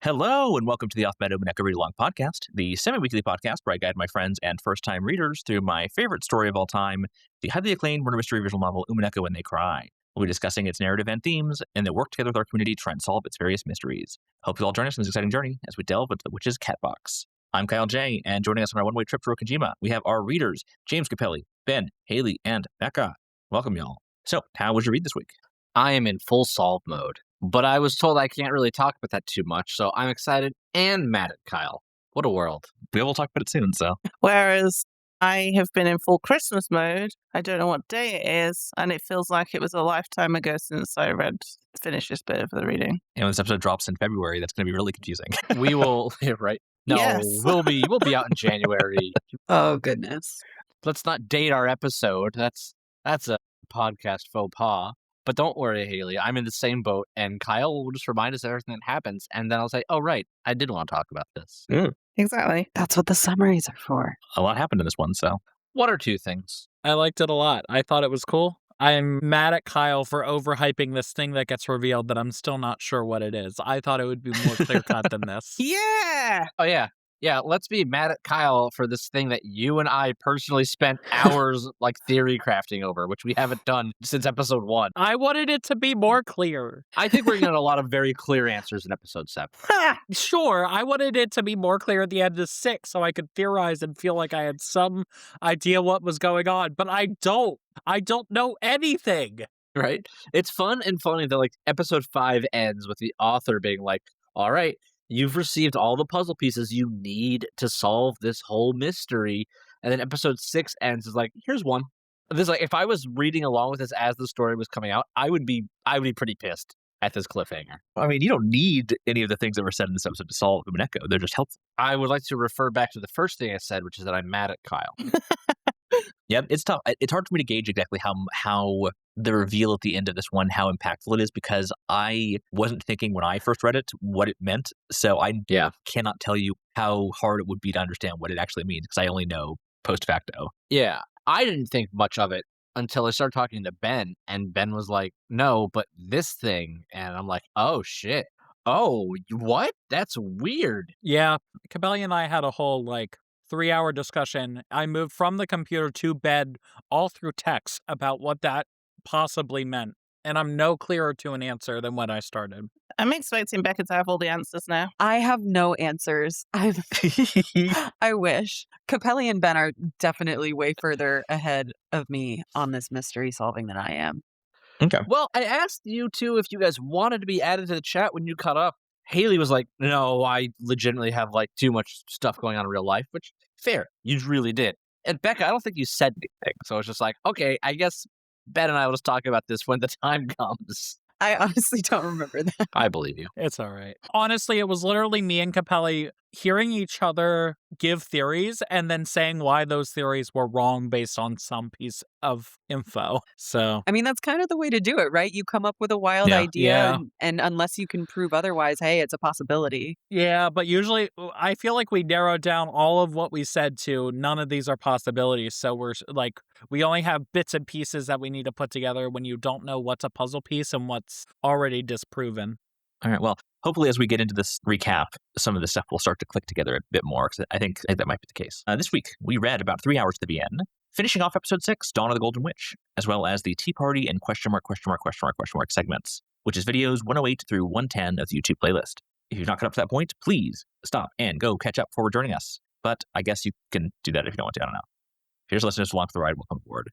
Hello, and welcome to the Off-Meta Umineko Read-Along podcast, the semi-weekly podcast where I guide my friends and first-time readers through my favorite story of all time, the highly acclaimed murder mystery visual novel Umineko When They Cry. We'll be discussing its narrative and themes, and then work together with our community to try and solve its various mysteries. Hope you all join us in this exciting journey as we delve into the witch's Catbox. I'm Kyle J, and joining us on our one-way trip to Rokkenjiima, we have our readers, James Capelli, Ben, Hayley, and Becca. Welcome, y'all. So, how was your read this week? I am in full solve mode, but I was told I can't really talk about that too much, so I'm excited and mad at Kyle. What a world. We will talk about it soon, so. Whereas I have been in full Christmas mode. I don't know what day it is, and it feels like it was a lifetime ago since I finished this bit of the reading. And when this episode drops in February, that's going to be really confusing. We will, right? No, Yes. we'll be out in January. Oh, goodness. Let's not date our episode. That's a podcast faux pas. But don't worry, Hayley. I'm in the same boat, and Kyle will just remind us of everything that happens, and then I'll say, oh, right, I did want to talk about this. Exactly. That's what the summaries are for. A lot happened in this one, so. One or two things. I liked it a lot. I thought it was cool. I'm mad at Kyle for overhyping this thing that gets revealed, but I'm still not sure what it is. I thought it would be more clear-cut than this. Yeah! Oh, yeah. Yeah, let's be mad at Kyle for this thing that you and I personally spent hours, theory crafting over, which we haven't done since episode 1. I wanted it to be more clear. I think we're going to get a lot of very clear answers in episode 7. Sure, I wanted it to be more clear at the end of 6 so I could theorize and feel like I had some idea what was going on, but I don't. I don't know anything. Right? It's fun and funny that, episode 5 ends with the author being like, all right, you've received all the puzzle pieces you need to solve this whole mystery. And then episode 6 ends is like, here's one. This if I was reading along with this as the story was coming out, I would be pretty pissed at this cliffhanger. I mean, you don't need any of the things that were said in this episode to solve Umineko. They're just helpful. I would like to refer back to the first thing I said, which is that I'm mad at Kyle. Yeah, it's tough. It's hard for me to gauge exactly how the reveal at the end of this one, how impactful it is, because I wasn't thinking when I first read it what it meant. So I cannot tell you how hard it would be to understand what it actually means, because I only know post facto. Yeah, I didn't think much of it until I started talking to Ben, and Ben was like, no, but this thing. And I'm like, oh, shit. Oh, what? That's weird. Yeah, Capelli and I had a whole, 3-hour discussion. I moved from the computer to bed all through text about what that possibly meant. And I'm no clearer to an answer than when I started. I'm expecting Becca to have all the answers now. I have no answers. I wish. Capelli and Ben are definitely way further ahead of me on this mystery solving than I am. Okay. Well, I asked you two if you guys wanted to be added to the chat when you caught up. Hayley was like, no, I legitimately have too much stuff going on in real life, which fair. You really did. And Becca, I don't think you said anything. So it's just like, okay, I guess Ben and I will just talk about this when the time comes. I honestly don't remember that. I believe you. It's all right. Honestly, it was literally me and Capelli hearing each other give theories and then saying why those theories were wrong based on some piece of info. So, I mean, that's kind of the way to do it, right? You come up with a wild idea, Yeah. And unless you can prove otherwise, hey, it's a possibility. yeah, but usually I feel like we narrowed down all of what we said to none of these are possibilities. So we're we only have bits and pieces that we need to put together when you don't know what's a puzzle piece and what's already disproven. All right. Well, hopefully as we get into this recap, some of this stuff will start to click together a bit more, because I think that might be the case. This week, we read about 3 hours to the end, finishing off episode 6, Dawn of the Golden Witch, as well as the Tea Party and question mark segments, which is videos 108 through 110 of the YouTube playlist. If you've not got up to that point, please stop and go catch up before joining us. But I guess you can do that if you don't want to. I don't know. If you're just listening to along for the ride, welcome aboard.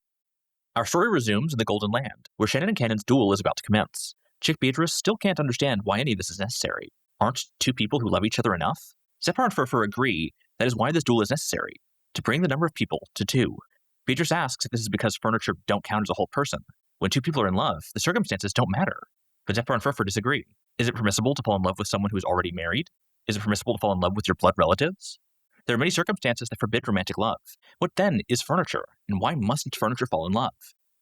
Our story resumes in the Golden Land, where Shannon and Kanon's duel is about to commence. Chick Beatrice still can't understand why any of this is necessary. Aren't two people who love each other enough? Zephyr and Furfur agree that is why this duel is necessary, to bring the number of people to 2. Beatrice asks if this is because furniture don't count as a whole person. When 2 people are in love, the circumstances don't matter. But Zephyr and Furfur disagree. Is it permissible to fall in love with someone who is already married? Is it permissible to fall in love with your blood relatives? There are many circumstances that forbid romantic love. What then is furniture, and why mustn't furniture fall in love?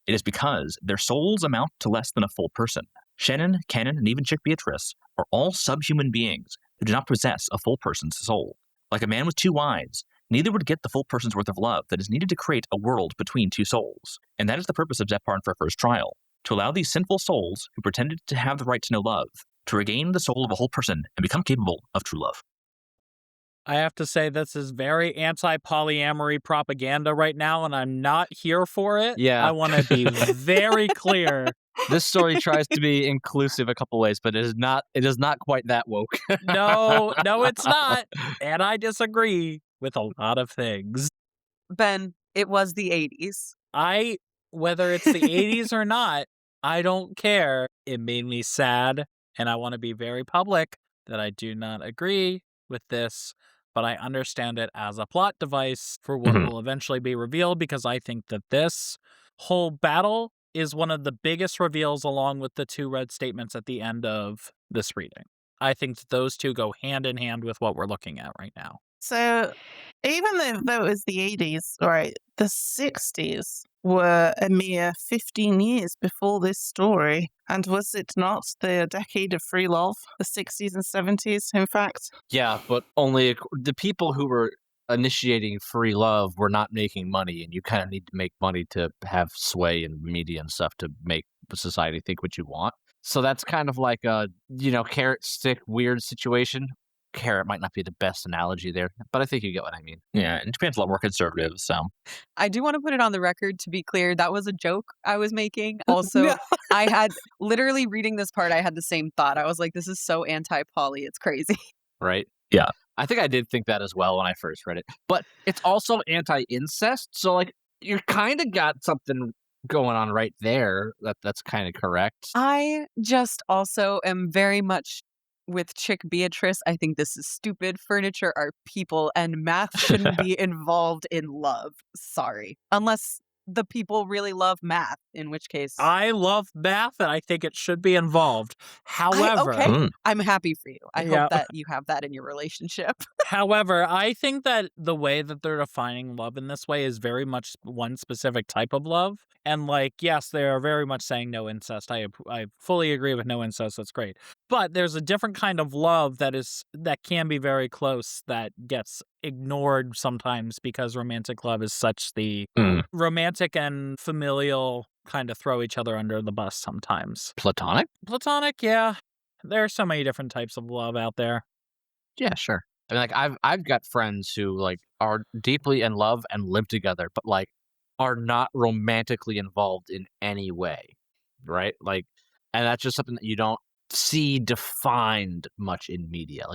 It is because their souls amount to less than a full person. Shannon, Kanon, and even Chick Beatrice are all subhuman beings who do not possess a full person's soul. Like a man with 2 wives, neither would get the full person's worth of love that is needed to create a world between two souls. And that is the purpose of Zephyr and Furfur's trial, to allow these sinful souls who pretended to have the right to know love to regain the soul of a whole person and become capable of true love. I have to say this is very anti-polyamory propaganda right now, and I'm not here for it. Yeah. I want to be very clear. This story tries to be inclusive a couple ways, but it is not quite that woke. No, it's not. And I disagree with a lot of things. Ben, it was the 80s. Whether it's the 80s or not, I don't care. It made me sad, and I want to be very public that I do not agree with this, but I understand it as a plot device for what will eventually be revealed, because I think that this whole battle is one of the biggest reveals, along with the two red statements at the end of this reading. I think that those two go hand in hand with what we're looking at right now. So even though it was the 80s, right, the 60s were a mere 15 years before this story. And was it not the decade of free love, the 60s and 70s, in fact? Yeah, but only the people who were initiating free love were not making money, and you kind of need to make money to have sway in media and stuff to make society think what you want. So that's kind of like a, carrot stick weird situation. Carrot might not be the best analogy there, but I think you get what I mean. Yeah, and Japan's a lot more conservative, so. I do want to put it on the record to be clear. That was a joke I was making. Also, I had literally reading this part, I had the same thought. I was like, this is so anti-poly. It's crazy. Right? Yeah. I think I did think that as well when I first read it. But it's also anti-incest, so like you kind of got something going on right there that's kind of correct. I just also am very much with Chick Beatrice. I think this is stupid. Furniture are people, and math shouldn't be involved in love. Sorry. Unless the people really love math, in which case I love math, and I think it should be involved. However, I'm happy for you. I hope that you have that in your relationship. However, I think that the way that they're defining love in this way is very much one specific type of love. And yes, they are very much saying no incest. I fully agree with no incest. That's great. But there's a different kind of love that can be very close that gets ignored sometimes because romantic love is such the romantic and familial kind of throw each other under the bus sometimes. Platonic? Platonic, yeah. There are so many different types of love out there. Yeah, sure. I mean, I've got friends who are deeply in love and live together, but are not romantically involved in any way, right? And that's just something that you don't see defined much in media.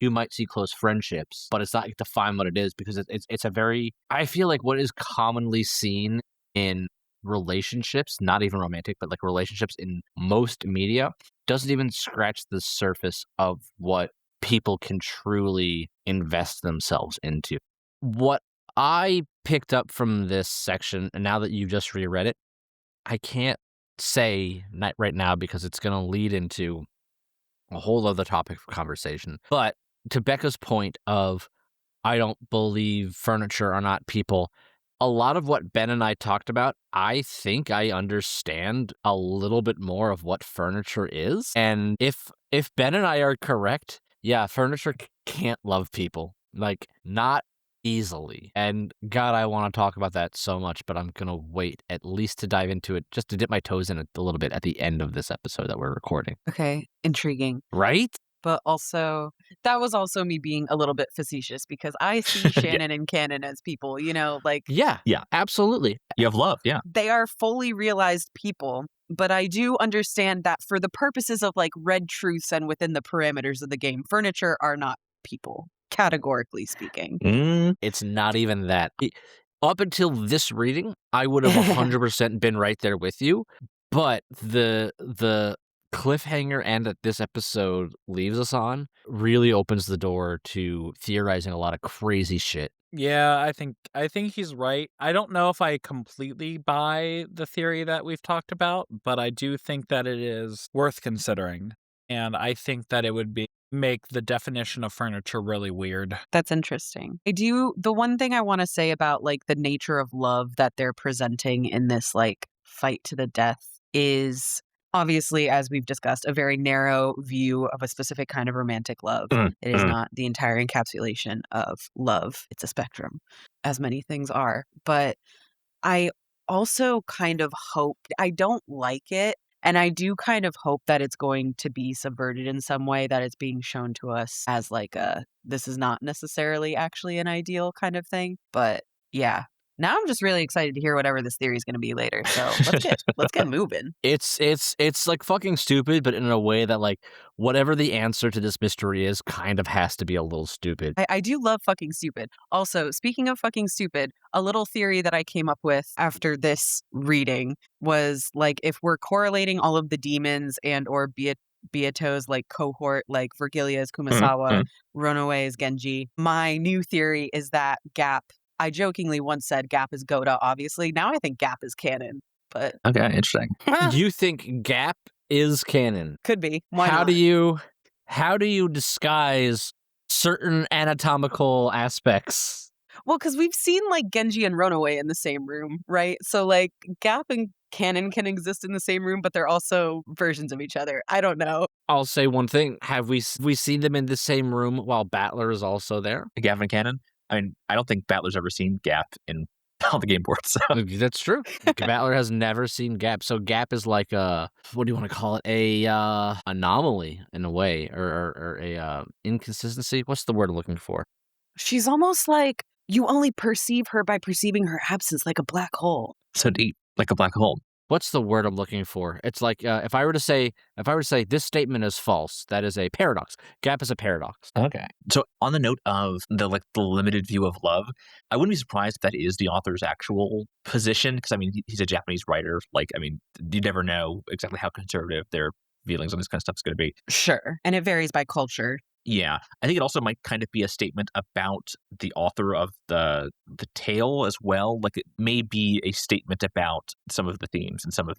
You might see close friendships, but it's not defined what it is, because it's a very, I feel like what is commonly seen in relationships, not even romantic, but relationships in most media, doesn't even scratch the surface of what people can truly invest themselves into. What I picked up from this section, and now that you've just reread it, I can't say right now because it's going to lead into a whole other topic for conversation. But to Becca's point of, I don't believe furniture are not people, a lot of what Ben and I talked about, I think I understand a little bit more of what furniture is. And if Ben and I are correct, yeah, furniture can't love people. Not easily. And God, I want to talk about that so much, but I'm going to wait at least to dive into it, just to dip my toes in it a little bit at the end of this episode that we're recording. Okay, intriguing. Right? But also, that was also me being a little bit facetious, because I see Shannon and Kanon as people, Yeah, absolutely. You have love, yeah. They are fully realized people, but I do understand that for the purposes of red truths and within the parameters of the game, furniture are not people, categorically speaking. It's not even that. Up until this reading, I would have 100% been right there with you, but the cliffhanger and that this episode leaves us on really opens the door to theorizing a lot of crazy shit. Yeah, I think he's right. I don't know if I completely buy the theory that we've talked about, but I do think that it is worth considering. And I think that it would make the definition of furniture really weird. That's interesting. The one thing I want to say about the nature of love that they're presenting in this fight to the death is obviously, as we've discussed, a very narrow view of a specific kind of romantic love. It is not the entire encapsulation of love. It's a spectrum, as many things are. But I also kind of hope, I don't like it, and I do kind of hope that it's going to be subverted in some way, that it's being shown to us as like this is not necessarily actually an ideal kind of thing. But yeah. Now I'm just really excited to hear whatever this theory is going to be later. So let's get moving. It's like fucking stupid, but in a way that like whatever the answer to this mystery is kind of has to be a little stupid. I do love fucking stupid. Also, speaking of fucking stupid, a little theory that I came up with after this reading was like, if we're correlating all of the demons and or Beato's like cohort, like Vergilia's Kumasawa, Runaway's Genji, my new theory is that Gaap, I jokingly once said Gaap is Gohda, obviously. Now I think Gaap is canon, but... Okay, interesting. You think Gaap is canon? Could be. Why how not? do you disguise certain anatomical aspects? Well, because we've seen like Genji and Runaway in the same room, right? So like Gaap and canon can exist in the same room, but they're also versions of each other. I don't know. I'll say one thing. Have we seen them in the same room while Battler is also there? Gaap and Kanon? I mean, I don't think Battler's ever seen Gaap in all the game boards. So. That's true. Battler has never seen Gaap. So Gaap is like a, what do you want to call it? A anomaly in a way, or a inconsistency. What's the word I'm looking for? She's almost like you only perceive her by perceiving her absence, like a black hole. So deep, like a black hole. What's the word I'm looking for? It's like if I were to say this statement is false, that is a paradox. Gaap is a paradox. Okay. So on the note of the limited view of love, I wouldn't be surprised if that is the author's actual position, because I mean he's a Japanese writer. Like, I mean, you never know exactly how conservative their feelings on this kind of stuff is going to be. Sure, and it varies by culture. Yeah, I think it also might kind of be a statement about the author of the tale as well. Like, it may be a statement about some of the themes and some of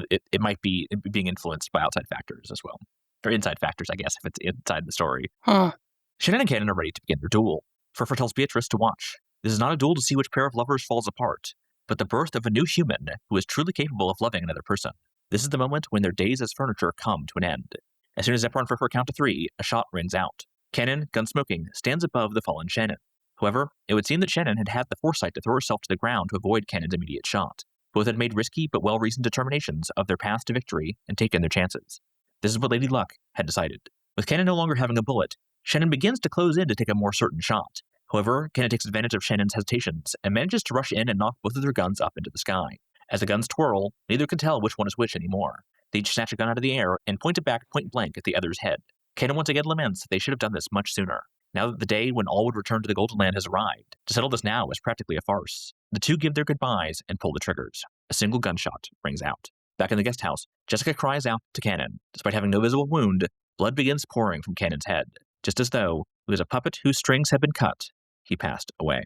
it. It might be being influenced by outside factors as well, or inside factors, I guess, if it's inside the story. Shannon and Kanon are ready to begin their duel. Furfur tells Beatrice to watch. This is not a duel to see which pair of lovers falls apart, but the birth of a new human who is truly capable of loving another person. This is the moment when their days as furniture come to an end. As soon as Zephyr and Furfur count to 3, a shot rings out. Kanon, gun smoking, stands above the fallen Shannon. However, it would seem that Shannon had had the foresight to throw herself to the ground to avoid Kanon's immediate shot. Both had made risky but well-reasoned determinations of their path to victory and taken their chances. This is what Lady Luck had decided. With Kanon no longer having a bullet, Shannon begins to close in to take a more certain shot. However, Kanon takes advantage of Shannon's hesitations and manages to rush in and knock both of their guns up into the sky. As the guns twirl, neither can tell which one is which anymore. They each snatch a gun out of the air and point it back point blank at the other's head. Kanon once again laments that they should have done this much sooner. Now that the day when all would return to the Golden Land has arrived, to settle this now is practically a farce. The two give their goodbyes and pull the triggers. A single gunshot rings out. Back in the guest house, Jessica cries out to Kanon. Despite having no visible wound, blood begins pouring from Kanon's head. Just as though it was a puppet whose strings had been cut, he passed away.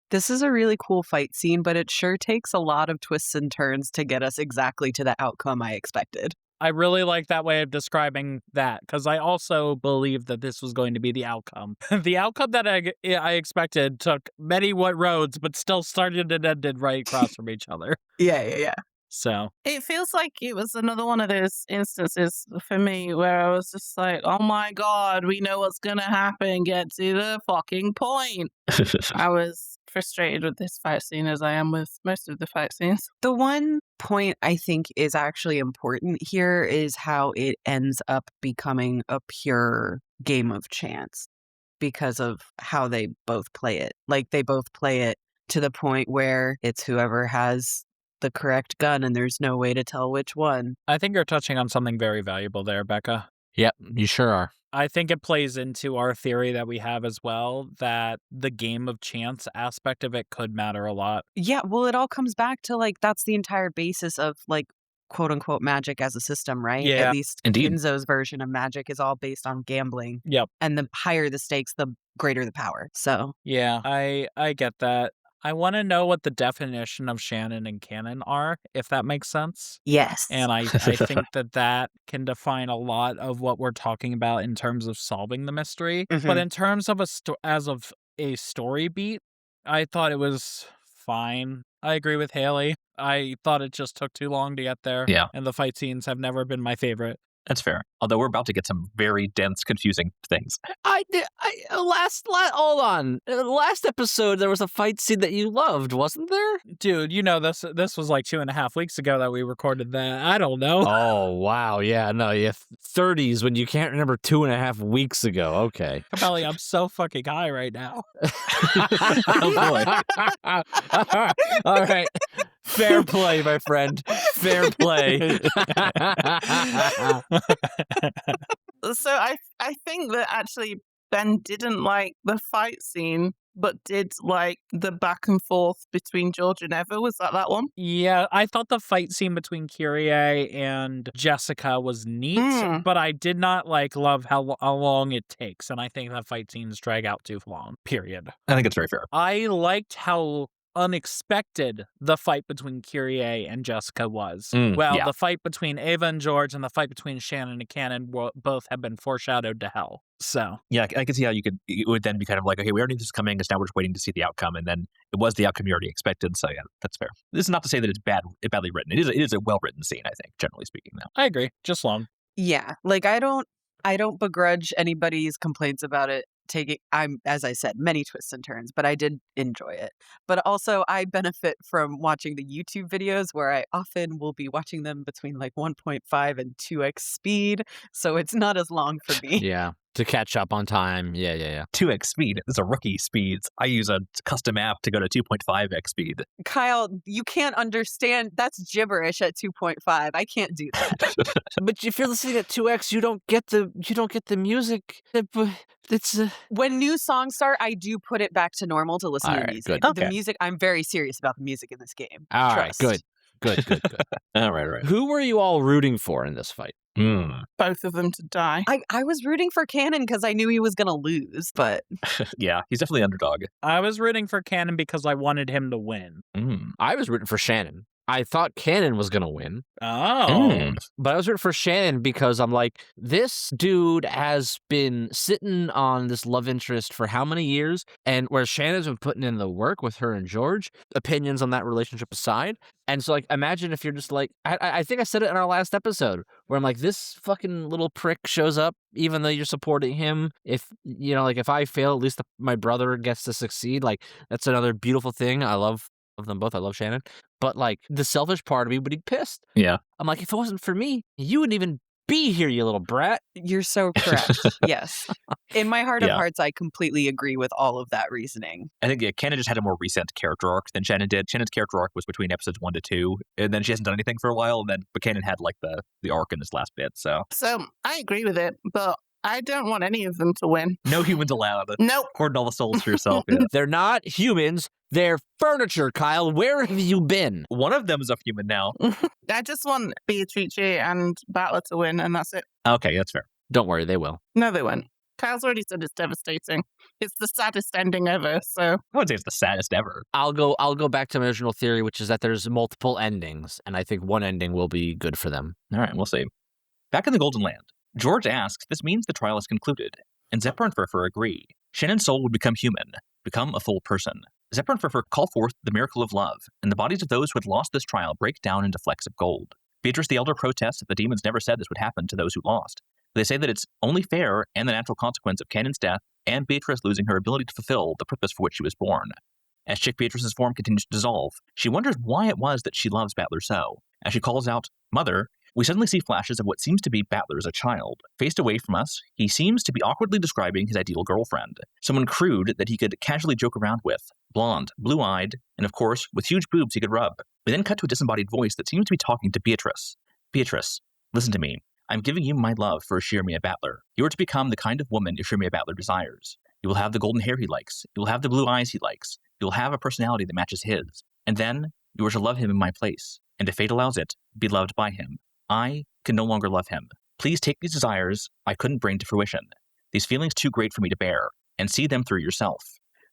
This is a really cool fight scene, but it sure takes a lot of twists and turns to get us exactly to the outcome I expected. I really like that way of describing that, because I also believe that this was going to be the outcome. The outcome that I expected took many roads, but still started and ended right across from each other. Yeah. So It feels like it was another one of those instances for me where I was just like, oh my God, we know what's going to happen. Get to the fucking point. I was frustrated with this fight scene as I am with most of the fight scenes. The one point I think is actually important here is how it ends up becoming a pure game of chance because of how they both play it. Like, they both play it to the point where it's whoever has the correct gun and there's no way to tell which one. I think you're touching on something very valuable there, Becca. Yep, you sure are. I think it plays into our theory that we have as well, that the game of chance aspect of it could matter a lot. Yeah, well, it all comes back to, like, that's the entire basis of, like, quote-unquote magic as a system, right? Yeah, At least indeed. Kinzo's version of magic is all based on gambling. Yep. And the higher the stakes, the greater the power. So, Yeah, I get that. I want to know what the definition of Shannon and Kanon are, if that makes sense. yes. And I think that can define a lot of what we're talking about in terms of solving the mystery. Mhm. But in terms of a story beat, I thought it was fine. I agree with Hayley. I thought it just took too long to get there. Yeah. And the fight scenes have never been my favorite. That's fair. Although we're about to get some very dense, confusing things. Hold on. Last episode, there was a fight scene that you loved, wasn't there? Dude, you know, this was like 2.5 weeks ago that we recorded that. I don't know. Oh, wow. Yeah, no, yeah. 30s when you can't remember 2.5 weeks ago. Okay. Capelli, I'm so fucking high right now. Oh, boy. All right. Fair play, my friend. Fair play. So I think that actually Ben didn't like the fight scene, but did like the back and forth between George and Eva. Was that one? Yeah, I thought the fight scene between Kyrie and Jessica was neat, but I did not love how long it takes, and I think that fight scenes drag out too long, period. I think it's very fair. I liked how unexpected the fight between Kyrie and Jessica was. The fight between Ava and George and the fight between Shannon and Kanon both have been foreshadowed to hell. So yeah, I can see how it would then be kind of like, okay, we already knew this is coming, because now we're just waiting to see the outcome, and then it was the outcome you already expected. So yeah, that's fair. This is not to say that it's badly written. It is a well written scene, I think, generally speaking. Though I agree, just long. Yeah, like I don't begrudge anybody's complaints about it as I said, many twists and turns, but I did enjoy it. But also I benefit from watching the YouTube videos where I often will be watching them between like 1.5 and 2x speed. So it's not as long for me. Yeah. To catch up on time. Yeah. 2x speed is a rookie speeds. I use a custom app to go to 2.5x speed. Kyle, you can't understand. That's gibberish at 2.5. I can't do that. But if you're listening at 2x, you don't get the music. It's when new songs start, I do put it back to normal to listen to the music. Good. The music, I'm very serious about the music in this game. All Trust. right, good. All right. Who were you all rooting for in this fight? Both of them to die. I was rooting for Kanon because I knew he was going to lose, but... Yeah, he's definitely underdog. I was rooting for Kanon because I wanted him to win. I was rooting for Shannon. I thought Kanon was going to win. Oh. But I was rooting for Shannon because I'm like, this dude has been sitting on this love interest for how many years? And where Shannon's been putting in the work with her and George, opinions on that relationship aside. And so, like, imagine if you're just like, I think I said it in our last episode, where I'm like, this fucking little prick shows up, even though you're supporting him. If, you know, like, if I fail, at least my brother gets to succeed. Like, that's another beautiful thing. I love them both. I love Shannon. But, like, the selfish part of me would be pissed. Yeah. I'm like, if it wasn't for me, you wouldn't even be here, you little brat. You're so correct. Yes. In my heart of hearts, I completely agree with all of that reasoning. I think Kanon just had a more recent character arc than Shannon did. Shannon's character arc was between episodes 1 to 2, and then she hasn't done anything for a while, but Kanon had, like, the arc in this last bit, so. So I agree with it, but I don't want any of them to win. No humans allowed. Nope. Hoarding all the souls for yourself. Yeah. They're not humans. They're furniture, Kyle. Where have you been? One of them is a human now. I just want Beatrice and Battler to win, and that's it. Okay, that's fair. Don't worry, they will. No, they won't. Kyle's already said it's devastating. It's the saddest ending ever, so... I would say it's the saddest ever. I'll go back to my original theory, which is that there's multiple endings, and I think one ending will be good for them. All right, we'll see. Back in the Golden Land, George asks if this means the trial is concluded, and Zephyr and Furfur agree. Shannon's soul would become human, become a full person. Zephyr and Furfur call forth the miracle of love, and the bodies of those who had lost this trial break down into flecks of gold. Beatrice the Elder protests that the demons never said this would happen to those who lost. They say that it's only fair and the natural consequence of Kanon's death and Beatrice losing her ability to fulfill the purpose for which she was born. As Chick Beatrice's form continues to dissolve, she wonders why it was that she loves Battler so. As she calls out, "Mother," we suddenly see flashes of what seems to be Battler as a child. Faced away from us, he seems to be awkwardly describing his ideal girlfriend, someone crude that he could casually joke around with, blonde, blue-eyed, and of course, with huge boobs he could rub. We then cut to a disembodied voice that seems to be talking to Beatrice. "Beatrice, listen to me. I'm giving you my love for Ishirmia Battler. You are to become the kind of woman Ishirmia Battler desires. You will have the golden hair he likes. You will have the blue eyes he likes. You will have a personality that matches his. And then, you are to love him in my place. And if fate allows it, be loved by him. I can no longer love him. Please take these desires I couldn't bring to fruition, these feelings too great for me to bear, and see them through yourself.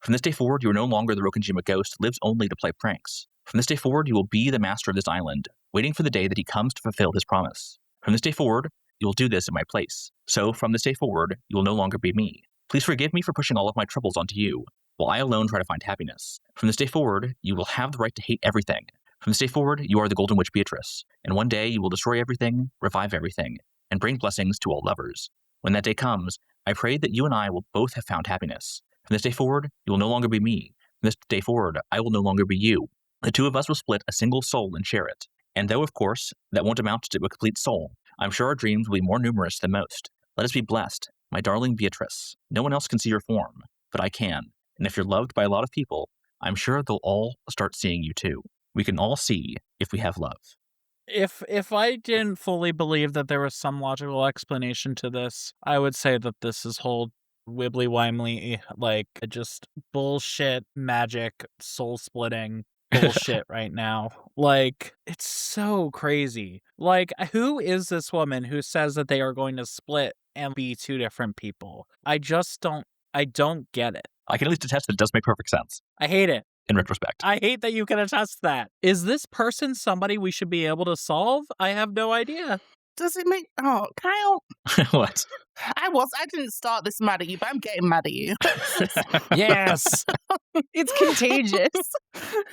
From this day forward, you are no longer the Rokkenjiima ghost who lives only to play pranks. From this day forward, you will be the master of this island, waiting for the day that he comes to fulfill his promise. From this day forward, you will do this in my place. So, from this day forward, you will no longer be me. Please forgive me for pushing all of my troubles onto you. while I alone try to find happiness. From this day forward, you will have the right to hate everything. From this day forward, you are the Golden Witch Beatrice, and one day you will destroy everything, revive everything, and bring blessings to all lovers. When that day comes, I pray that you and I will both have found happiness. From this day forward, you will no longer be me. From this day forward, I will no longer be you. The two of us will split a single soul and share it. And though, of course, that won't amount to a complete soul, I'm sure our dreams will be more numerous than most. Let us be blessed, my darling Beatrice. No one else can see your form, but I can. And if you're loved by a lot of people, I'm sure they'll all start seeing you too. We can all see if we have love. If I didn't fully believe that there was some logical explanation to this, I would say that this is whole wibbly-wimely, like, just bullshit magic soul-splitting bullshit right now. Like, it's so crazy. Like, who is this woman who says that they are going to split and be two different people? I don't get it. I can at least attest that it does make perfect sense I hate it. in retrospect. I hate that you can attest that. Is this person somebody we should be able to solve? I have no idea. Does it make... Oh, Kyle, What? I didn't start this mad at you, but I'm getting mad at you. Yes. It's contagious.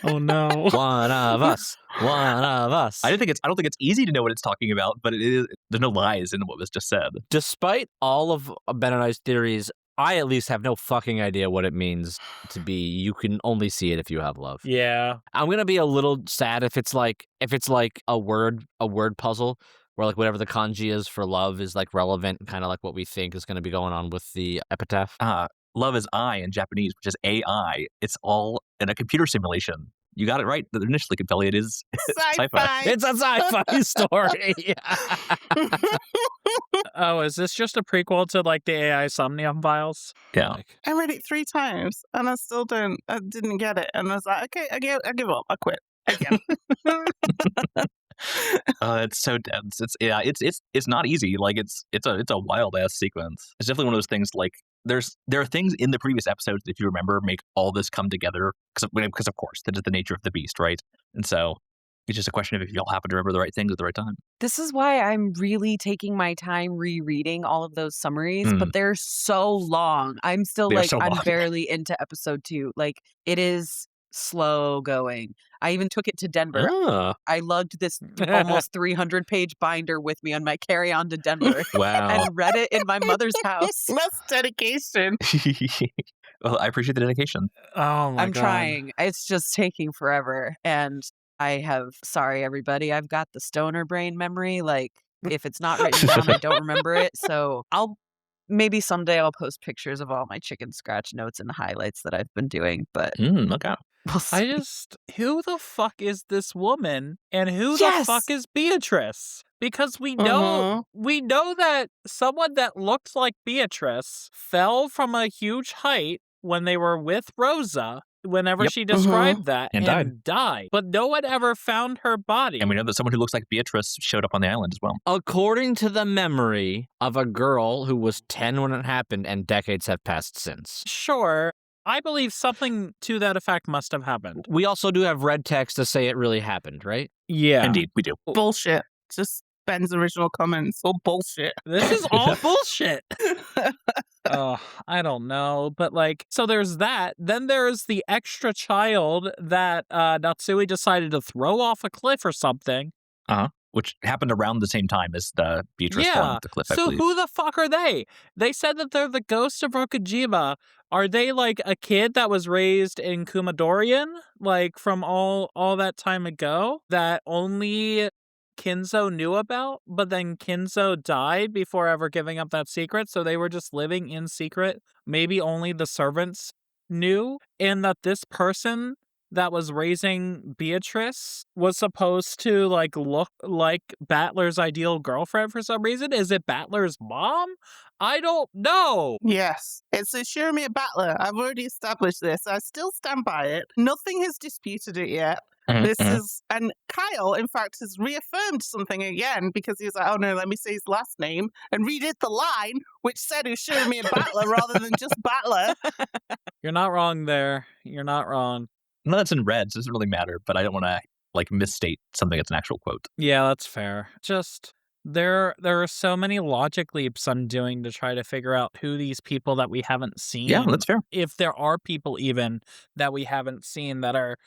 Oh no. One of us. One of us. I don't think it's easy to know what it's talking about, but it is. There's no lies in what was just said. Despite all of Ben and I's theories, I at least have no fucking idea what it means to be. You can only see it if you have love. Yeah. I'm gonna be a little sad if it's like a word puzzle where like whatever the kanji is for love is like relevant, kind of like what we think is going to be going on with the epitaph. Love is I in Japanese, which is AI. It's all in a computer simulation. You got it right initially, Capelli. It is sci-fi. It's a sci-fi story. Oh, is this just a prequel to like the AI Somnium Files? Yeah. Like, I read it 3 times, and I didn't get it. And I was like, okay, I give up. I quit. Again. It's so dense. It's not easy. Like it's a wild ass sequence. It's definitely one of those things. Like there are things in the previous episodes that, if you remember, make all this come together because of course that is the nature of the beast, right? And so it's just a question of if you'll happen to remember the right things at the right time. This is why I'm really taking my time rereading all of those summaries, but they're so long. I'm still They are like, so I'm long. barely into episode 2. Like, it is slow going. I even took it to Denver. I lugged this almost 300-page binder with me on my carry-on to Denver wow. and read it in my mother's house. That's dedication. Well, I appreciate the dedication. Oh my I'm god. trying. It's just taking forever. And sorry, everybody, I've got the stoner brain memory. Like, if it's not written down, I don't remember it. So maybe someday I'll post pictures of all my chicken scratch notes and highlights that I've been doing. But Okay. we'll see. Who the fuck is this woman and who Yes! the fuck is Beatrice? Because we know that someone that looked like Beatrice fell from a huge height when they were with Rosa, whenever Yep. she described that, And died. But no one ever found her body. And we know that someone who looks like Beatrice showed up on the island as well. According to the memory of a girl who was 10 when it happened and decades have passed since. Sure. I believe something to that effect must have happened. We also do have red text to say it really happened, right? Yeah. Indeed, we do. Bullshit. Just Ben's original comments. All bullshit. This is all bullshit. Oh, I don't know. But like, so there's that. Then there's the extra child that Natsui decided to throw off a cliff or something. Which happened around the same time as the Beatrice falling off the cliff, I So believe. who the fuck are they? They said that they're the ghost of Rokkenjiima. Are they like a kid that was raised in Kumadorian, like from all that time ago, that only Kinzo knew about, but then Kinzo died before ever giving up that secret, so they were just living in secret. Maybe only the servants knew, and that this person that was raising Beatrice was supposed to like look like Battler's ideal girlfriend for some reason. Is it Battler's mom? I don't know. Yes. It's a Shiromir Battler. I've already established this. I still stand by it. Nothing has disputed it yet. This is, and Kyle, in fact, has reaffirmed something again because he was like, oh no, let me say his last name and redid the line, which said Shiromir Battler rather than just Battler. You're not wrong there. You're not wrong. No, that's in red, so it doesn't really matter, but I don't want to like misstate something that's an actual quote. Yeah, that's fair. Just There are so many logic leaps I'm doing to try to figure out who these people that we haven't seen. Yeah, that's fair. If there are people even that we haven't seen that are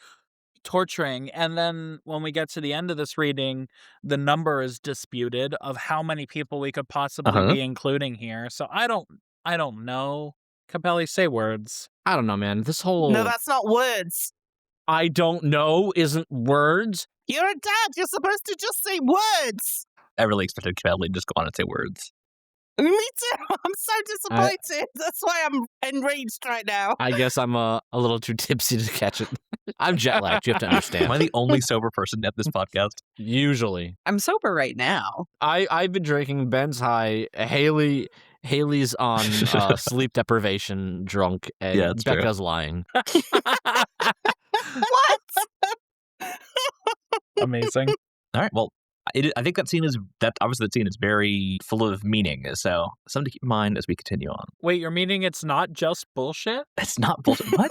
torturing. And then when we get to the end of this reading, the number is disputed of how many people we could possibly be including here. So I don't know. Capelli, say words. I don't know, man. This whole No, that's not words. I don't know isn't words. You're a dad. You're supposed to just say words. I really expected Capelli to just go on and say words. Me too. I'm so disappointed. That's why I'm enraged right now. I guess I'm a little too tipsy to catch it. I'm jet lagged. You have to understand. Am I the only sober person at this podcast? Usually. I'm sober right now. I've been drinking. Ben's high. Hayley's on sleep deprivation drunk, and Yeah, that's true. Becca's lying. What? Amazing. All right, well, I think that scene is very full of meaning. So something to keep in mind as we continue on. Wait, you're meaning it's not just bullshit? It's not bullshit. What?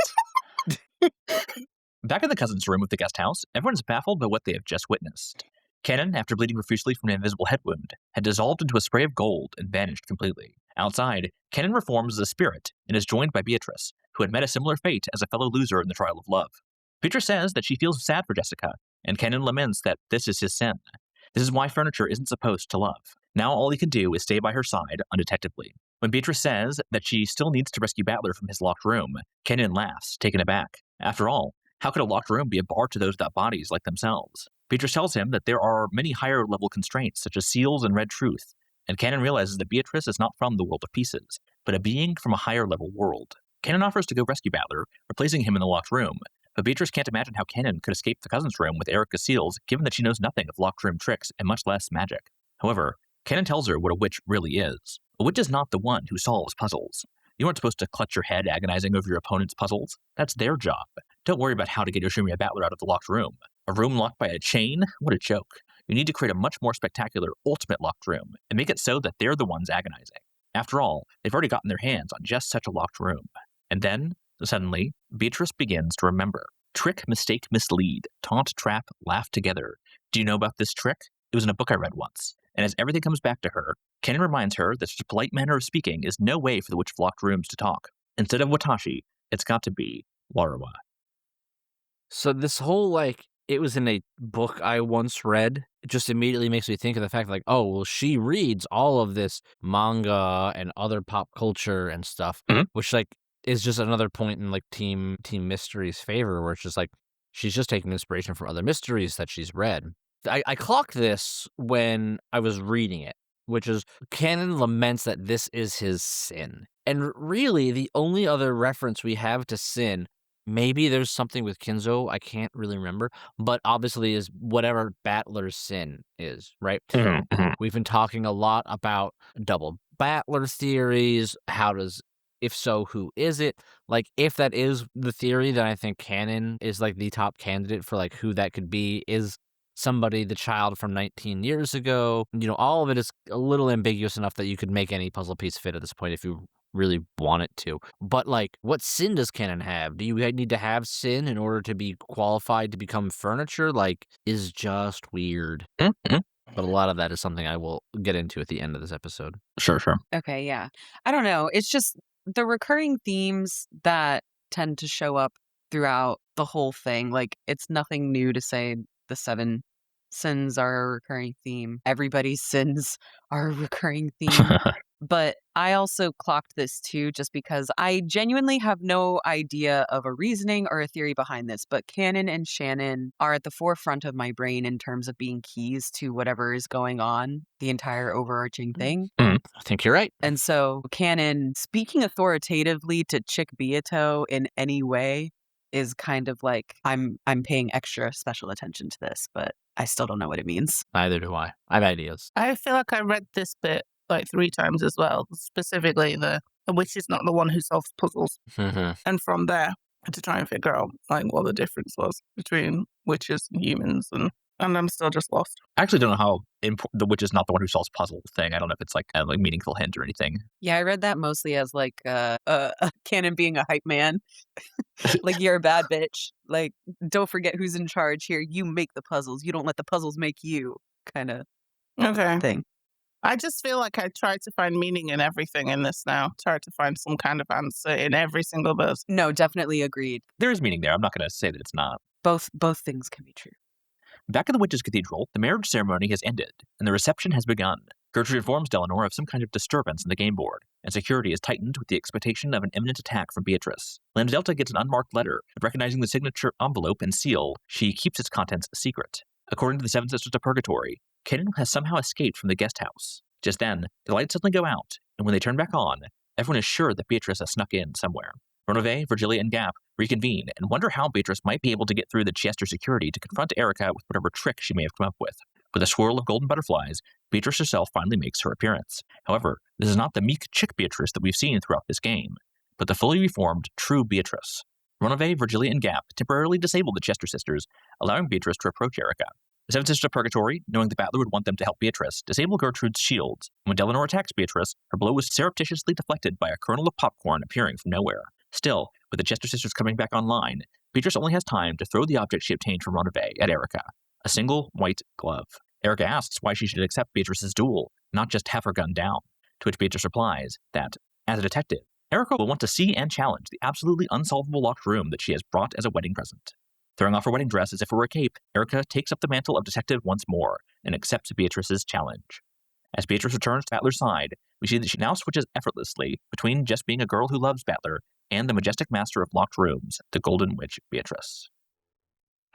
Back in the cousins' room of the guest house, everyone's baffled by what they have just witnessed. Kanon, after bleeding profusely from an invisible head wound, had dissolved into a spray of gold and vanished completely. Outside, Kanon reforms as a spirit and is joined by Beatrice, who had met a similar fate as a fellow loser in the trial of love. Beatrice says that she feels sad for Jessica, and Kanon laments that this is his sin. This is why furniture isn't supposed to love. Now all he can do is stay by her side undetectively. When Beatrice says that she still needs to rescue Battler from his locked room, Kanon laughs, taken aback. After all, how could a locked room be a bar to those without bodies like themselves? Beatrice tells him that there are many higher-level constraints, such as seals and red truth, and Kanon realizes that Beatrice is not from the world of pieces, but a being from a higher-level world. Kanon offers to go rescue Battler, replacing him in the locked room, but Beatrice can't imagine how Kanon could escape the cousin's room with Erika's seals, given that she knows nothing of locked room tricks and much less magic. However, Kanon tells her what a witch really is. A witch is not the one who solves puzzles. You aren't supposed to clutch your head agonizing over your opponent's puzzles. That's their job. Don't worry about how to get Yoshimiya Battler out of the locked room. A room locked by a chain? What a joke. You need to create a much more spectacular ultimate locked room and make it so that they're the ones agonizing. After all, they've already gotten their hands on just such a locked room. And then, suddenly, Beatrice begins to remember. Trick, mistake, mislead, taunt, trap, laugh together. Do you know about this trick? It was in a book I read once. And as everything comes back to her, Kanon reminds her that such a polite manner of speaking is no way for the witch of locked rooms to talk. Instead of Watashi, it's got to be Warawa. So this whole, it was in a book I once read, it just immediately makes me think of the fact, oh, well, she reads all of this manga and other pop culture and stuff, which, is just another point in, Team Mystery's favor, where it's just, she's just taking inspiration from other mysteries that she's read. I clocked this when I was reading it, which is Kanon laments that this is his sin. And really, the only other reference we have to sin, maybe there's something with Kinzo, I can't really remember, but obviously is whatever Battler's sin is, right? We've been talking a lot about double Battler theories. If so, who is it? If that is the theory, then I think Kanon is the top candidate for who that could be. Is somebody the child from 19 years ago? All of it is a little ambiguous enough that you could make any puzzle piece fit at this point if you really want it to. But what sin does Kanon have? Do you need to have sin in order to be qualified to become furniture? Is just weird. But a lot of that is something I will get into at the end of this episode. Sure. Okay, yeah. I don't know. It's just the recurring themes that tend to show up throughout the whole thing. It's nothing new to say the 7 sins are a recurring theme. Everybody's sins are a recurring theme. But I also clocked this too, just because I genuinely have no idea of a reasoning or a theory behind this. But Kanon and Shannon are at the forefront of my brain in terms of being keys to whatever is going on, the entire overarching thing. I think you're right. And so Kanon speaking authoritatively to Chick Beato in any way is kind of I'm paying extra special attention to this, but I still don't know what it means. Neither do I. I have ideas. I feel like I read this bit 3 times as well. Specifically, the witch is not the one who solves puzzles. And from there, to try and figure out what the difference was between witches and humans, and I'm still just lost. I actually don't know how the witch is not the one who solves puzzle thing. I don't know if it's a meaningful hint or anything. Yeah, I read that mostly as Kanon being a hype man. You're a bad bitch. Don't forget who's in charge here. You make the puzzles. You don't let the puzzles make you kind of Okay. thing. I just feel like I try to find meaning in everything in this now. Try to find some kind of answer in every single bit. No, definitely agreed. There is meaning there. I'm not going to say that it's not. Both things can be true. Back in the Witches' Cathedral, the marriage ceremony has ended, and the reception has begun. Gertrude informs Delaunor of some kind of disturbance in the game board, and security is tightened with the expectation of an imminent attack from Beatrice. Lambda Delta gets an unmarked letter, but recognizing the signature envelope and seal, she keeps its contents secret. According to the Seven Sisters of Purgatory, Kanon has somehow escaped from the guest house. Just then, the lights suddenly go out, and when they turn back on, everyone is sure that Beatrice has snuck in somewhere. Renove, Virgilia, and Gaap reconvene and wonder how Beatrice might be able to get through the Chester security to confront Erika with whatever trick she may have come up with. With a swirl of golden butterflies, Beatrice herself finally makes her appearance. However, this is not the meek chick Beatrice that we've seen throughout this game, but the fully reformed, true Beatrice. Renove, Virgilia, and Gaap temporarily disable the Chester sisters, allowing Beatrice to approach Erika. The Seven Sisters of Purgatory, knowing the Battler would want them to help Beatrice, disable Gertrude's shields, and when Delaunor attacks Beatrice, her blow is surreptitiously deflected by a kernel of popcorn appearing from nowhere. Still, with the Chester sisters coming back online, Beatrice only has time to throw the object she obtained from Renove at Erika, a single white glove. Erika asks why she should accept Beatrice's duel, not just have her gun down, to which Beatrice replies that, as a detective, Erika will want to see and challenge the absolutely unsolvable locked room that she has brought as a wedding present. Throwing off her wedding dress as if it were a cape, Erika takes up the mantle of detective once more and accepts Beatrice's challenge. As Beatrice returns to Battler's side, we see that she now switches effortlessly between just being a girl who loves Battler and the majestic master of locked rooms, the Golden Witch Beatrice.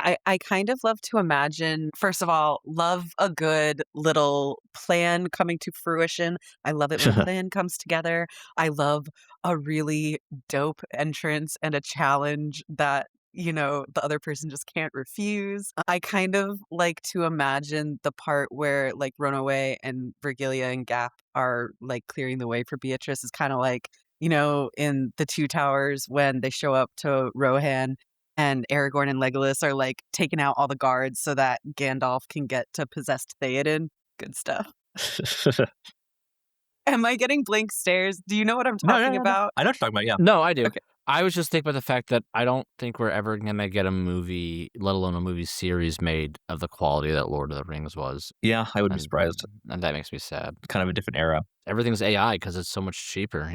I kind of love to imagine, first of all, love a good little plan coming to fruition. I love it when a plan comes together. I love a really dope entrance and a challenge that, the other person just can't refuse. I kind of like to imagine the part where like Runaway and Virgilia and Gaap are like clearing the way for Beatrice is kind of like, in the Two Towers when they show up to Rohan and Aragorn and Legolas are like taking out all the guards so that Gandalf can get to possessed Theoden. Good stuff. Am I getting blank stares? Do you know what I'm talking about? I know what you're talking about, yeah. No, I do. Okay. I was just thinking about the fact that I don't think we're ever going to get a movie, let alone a movie series made of the quality that Lord of the Rings was. Yeah, I would be surprised. And that makes me sad. Kind of a different era. Everything's AI because it's so much cheaper,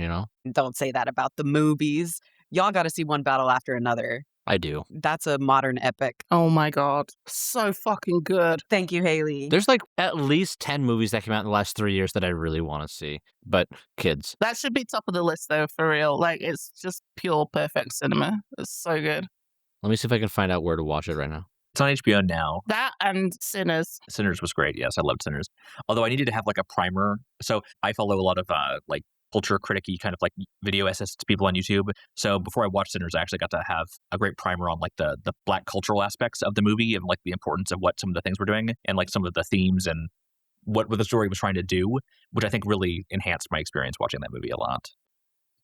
Don't say that about the movies. Y'all got to see one battle after another. I do. That's a modern epic. Oh my god. So fucking good. Thank you, Hayley. There's like at least 10 movies that came out in the last 3 years that I really want to see. But kids. That should be top of the list though, for real. Like, it's just pure perfect cinema. It's so good. Let me see if I can find out where to watch it right now. It's on HBO now. That and Sinners. Sinners was great, yes. I loved Sinners. Although I needed to have like a primer. So I follow a lot of like culture critic-y kind of like video essays to people on YouTube. So before I watched Sinners, I actually got to have a great primer on like the black cultural aspects of the movie and like the importance of what some of the things were doing and like some of the themes and what the story was trying to do, which I think really enhanced my experience watching that movie a lot.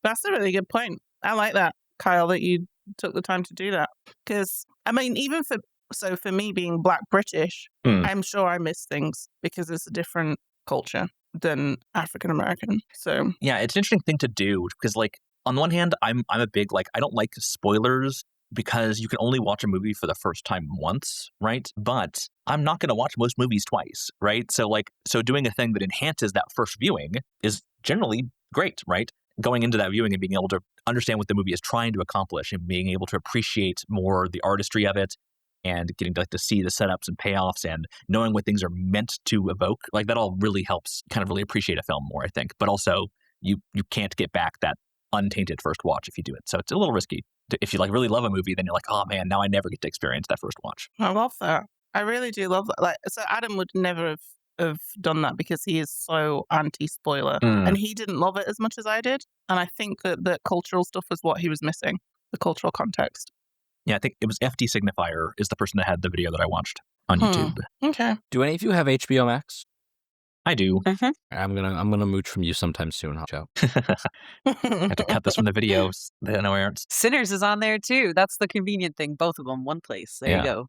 That's a really good point. I like that, Kyle, that you took the time to do that. Because, I mean, even for me being Black British, I'm sure I miss things because it's a different culture than African American. So yeah, it's an interesting thing to do because like on the one hand, I'm a big like I don't like spoilers because you can only watch a movie for the first time once, right? But I'm not going to watch most movies twice, right? So doing a thing that enhances that first viewing is generally great, right? Going into that viewing and being able to understand what the movie is trying to accomplish and being able to appreciate more the artistry of it and getting to see the setups and payoffs and knowing what things are meant to evoke, like that all really helps kind of really appreciate a film more, I think. But also, you can't get back that untainted first watch if you do it. So it's a little risky. If you like really love a movie, then you're like, oh man, now I never get to experience that first watch. I love that. I really do love that. Like, so Adam would never have done that because he is so anti-spoiler and he didn't love it as much as I did. And I think that the cultural stuff was what he was missing, the cultural context. Yeah, I think it was FD Signifier is the person that had the video that I watched on YouTube. Okay. Do any of you have HBO Max? I do. Mm-hmm. I'm gonna mooch from you sometime soon, Joe. I have to cut this from the videos. They know where. Sinners is on there too. That's the convenient thing. Both of them, one place. There you go.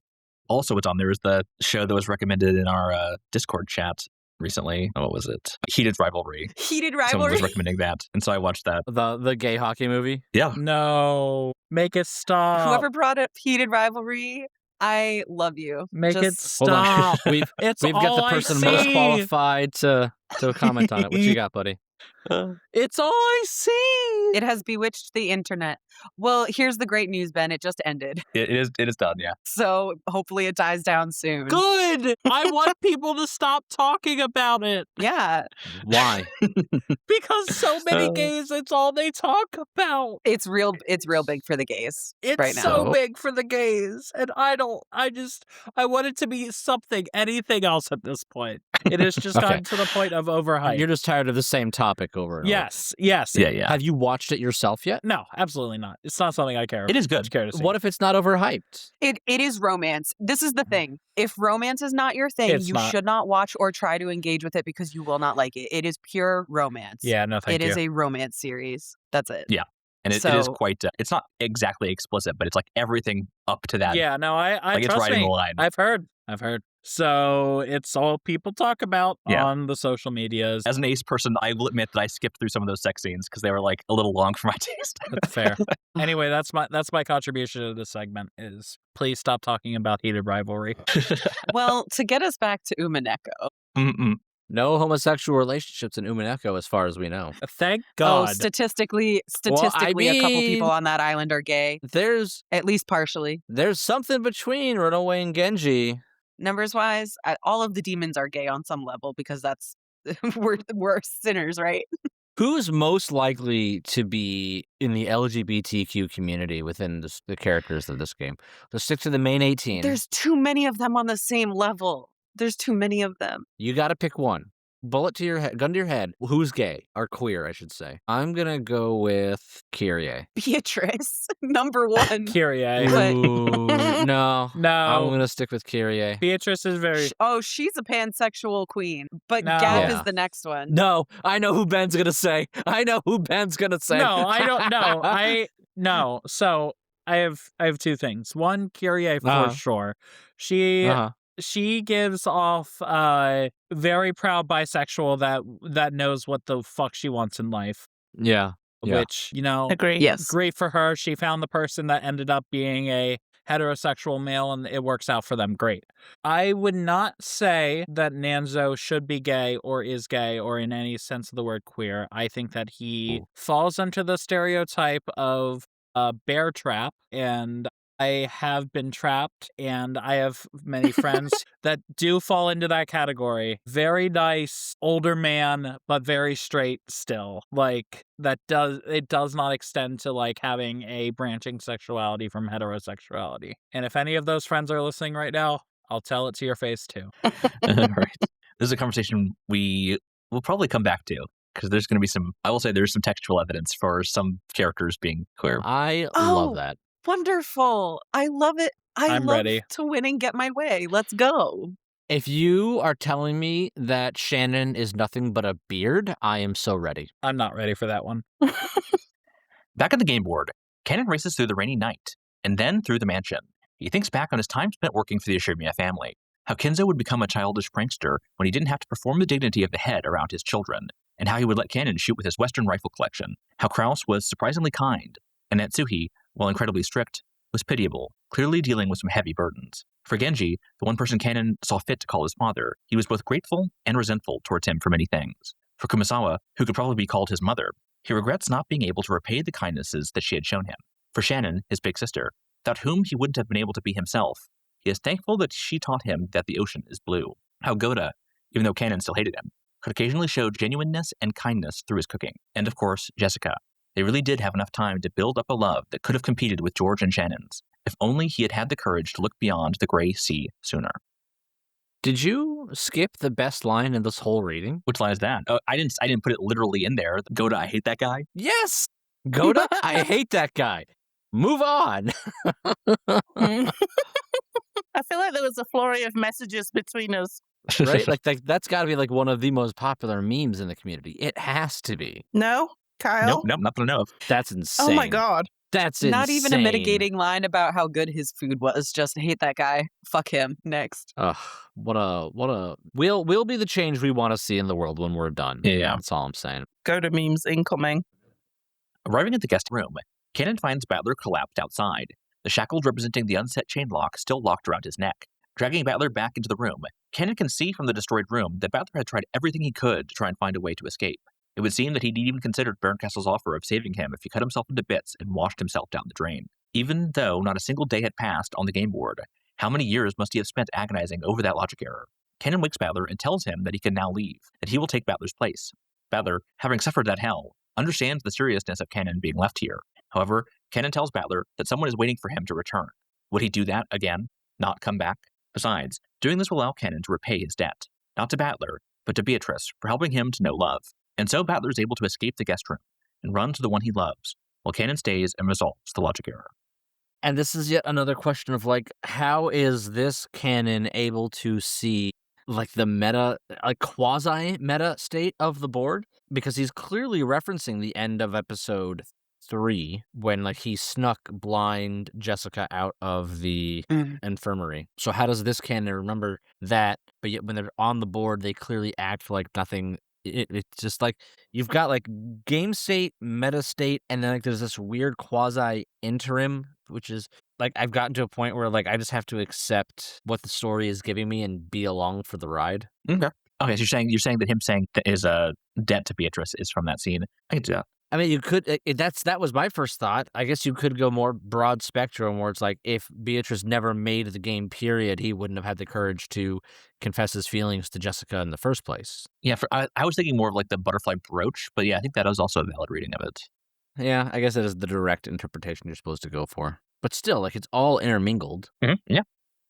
Also, what's on there is the show that was recommended in our Discord chat recently. What was it? Heated Rivalry. Heated Someone Rivalry. was recommending that, and so I watched that. The gay hockey movie? Yeah. No. Make it stop. Whoever brought up Heated Rivalry, I love you. Make it Just Hold on. stop. We've It's got all the I person most see. qualified to comment on it. What you got, buddy? It's all I see. it has bewitched the internet. Well, here's the great news, Ben. It just ended. It is done, yeah. So hopefully it dies down soon. Good. I want people to stop talking about it Yeah. Why? because so many gays, it's all they talk about. It's real big for the gays It's right now. so big for the gays. And I want it to be something, anything else at this point. It has just Okay. gotten to the point of overhype. You're just tired of the same topic over and over. Yes. Yeah. Have you watched it yourself yet? No, absolutely not. It's not something I care. It is good. Care to see. What if it's not overhyped? It is romance. This is the thing. If romance is not your thing, It's you not. should not watch or try to engage with it because you will not like it. It is pure romance. Yeah, no, thank It you. is a romance series. That's it. Yeah. And it is So- quite, it's not exactly explicit, but it's like everything up to that. Yeah, no, I Like it's trust right in me. the line. I've heard. So it's all people talk about Yeah. on the social medias. As an ace person, I will admit that I skipped through some of those sex scenes because they were like a little long for my taste. That's fair. Anyway, that's my contribution to this segment is please stop talking about heated rivalry. Well, to get us back to Umineko. Mm-mm. No homosexual relationships in Umineko, as far as we know. Thank Oh, God. statistically, a couple mean- people on that island are gay, There's at least partially. something between Runaway and Genji. Numbers wise, all of the demons are gay on some level because that's we're sinners, right? Who's most likely to be in the LGBTQ community within the characters of this game? Let's stick to the main 18. There's too many of them on the same level. There's too many of them. You got to pick one. Bullet to your head, gun to your head. Who's gay or queer, I should say. I'm gonna go with Kyrie. Beatrice, number one. Kyrie. But- Ooh, no, I'm No. gonna stick with Kyrie. Beatrice is very. Oh, she's a pansexual queen, but No. Gaap Yeah. is the next one. No, I know who Ben's gonna say. No, I don't know. No. So I have two things. One, Kyrie for Uh-huh. sure. She Uh-huh. she gives off very proud bisexual that knows what the fuck she wants in life. Yeah. Yeah. Which, Agree. Yes. great for her. She found the person that ended up being a heterosexual male and it works out for them. Great. I would not say that Nanzo should be gay or is gay or in any sense of the word queer. I think that he falls into the stereotype of a bear trap, and I have been trapped, and I have many friends that do fall into that category. Very nice, older man, but very straight still. Like, it does not extend to, like, having a branching sexuality from heterosexuality. And if any of those friends are listening right now, I'll tell it to your face, too. Right. This is a conversation we will probably come back to because there's going to be there's some textual evidence for some characters being queer. I Oh. love that. Wonderful. I love it. I'm love ready. to win and get my way. Let's go. If you are telling me that Shannon is nothing but a beard, I am so ready. I'm not ready for that one. Back at the game board, Kanon races through the rainy night and then through the mansion. He thinks back on his time spent working for the Ashimiya family, how Kenzo would become a childish prankster when he didn't have to perform the dignity of the head around his children, and how he would let Kanon shoot with his Western rifle collection, how Kraus was surprisingly kind, and Natsuhi, while incredibly strict, was pitiable, clearly dealing with some heavy burdens. For Genji, the one person Kanon saw fit to call his father, he was both grateful and resentful towards him for many things. For Kumasawa, who could probably be called his mother, he regrets not being able to repay the kindnesses that she had shown him. For Shannon, his big sister, without whom he wouldn't have been able to be himself, he is thankful that she taught him that the ocean is blue. How Gohda, even though Kanon still hated him, could occasionally show genuineness and kindness through his cooking. And of course, Jessica. They really did have enough time to build up a love that could have competed with George and Shannon's, if only he had had the courage to look beyond the gray sea sooner. Did you skip the best line in this whole reading? Which line is that? Oh, I didn't put it literally in there. Gohda, I hate that guy. Yes! Gohda, I hate that guy. Move on. I feel like there was a flurry of messages between us. Right? like that's got to be like one of the most popular memes in the community. It has to be. No? Kyle? Nope, not that I know of. That's insane. Oh my god. That's insane. Not even a mitigating line about how good his food was. Just hate that guy. Fuck him. Next. Ugh, what a we'll be the change we want to see in the world when we're done. Yeah. That's all I'm saying. Go to memes incoming. Arriving at the guest room, Kanon finds Battler collapsed outside. the shackles representing the unset chain lock still locked around his neck. Dragging Battler back into the room, Kanon can see from the destroyed room that Battler had tried everything he could to try and find a way to escape. It would seem that he'd even considered Berncastle's offer of saving him if he cut himself into bits and washed himself down the drain. Even though not a single day had passed on the game board, how many years must he have spent agonizing over that logic error? Kanon wakes Battler and tells him that he can now leave, that he will take Battler's place. Battler, having suffered that hell, understands the seriousness of Kanon being left here. However, Kanon tells Battler that someone is waiting for him to return. Would he do that again? Not come back? Besides, doing this will allow Kanon to repay his debt, not to Battler, but to Beatrice for helping him to know love. And so Battler is able to escape the guest room and run to the one he loves, while Kanon stays and resolves the logic error. And this is yet another question of, like, how is this Kanon able to see, like, the meta, like, quasi-meta state of the board? Because he's clearly referencing the end of episode 3 when, like, he snuck blind Jessica out of the infirmary. So how does this Kanon remember that, but yet when they're on the board, they clearly act like nothing? It's just like you've got like game state, meta state, and then like there's this weird quasi interim, which is like I've gotten to a point where like I just have to accept what the story is giving me and be along for the ride. Okay. Okay, so you're saying that him saying that his debt to Beatrice is from that scene. I can do that. I mean, you could. That was my first thought. I guess you could go more broad spectrum, where it's like if Beatrice never made the game, period, he wouldn't have had the courage to confess his feelings to Jessica in the first place. Yeah, I was thinking more of like the butterfly brooch, but yeah, I think that is also a valid reading of it. Yeah, I guess that is the direct interpretation you're supposed to go for. But still, like it's all intermingled. Mm-hmm. Yeah.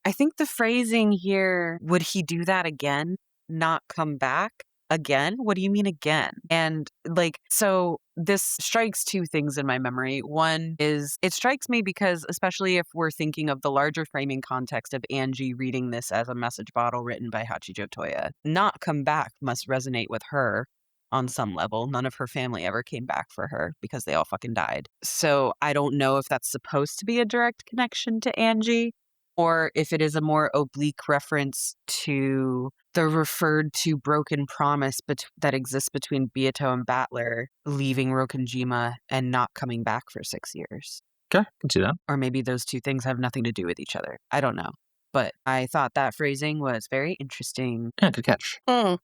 I think the phrasing here, would he do that again? Not come back? Again? What do you mean again? And like, so this strikes two things in my memory. One is it strikes me because, especially if we're thinking of the larger framing context of Ange reading this as a message bottle written by Hachijo Toya, not come back must resonate with her on some level. None of her family ever came back for her because they all fucking died. So I don't know if that's supposed to be a direct connection to Ange, or if it is a more oblique reference to the referred to broken promise that exists between Beato and Battler leaving Rokkenjiima and not coming back for 6 years. Okay, can see that. Or maybe those two things have nothing to do with each other. I don't know. But I thought that phrasing was very interesting. Yeah, good catch. Hmm.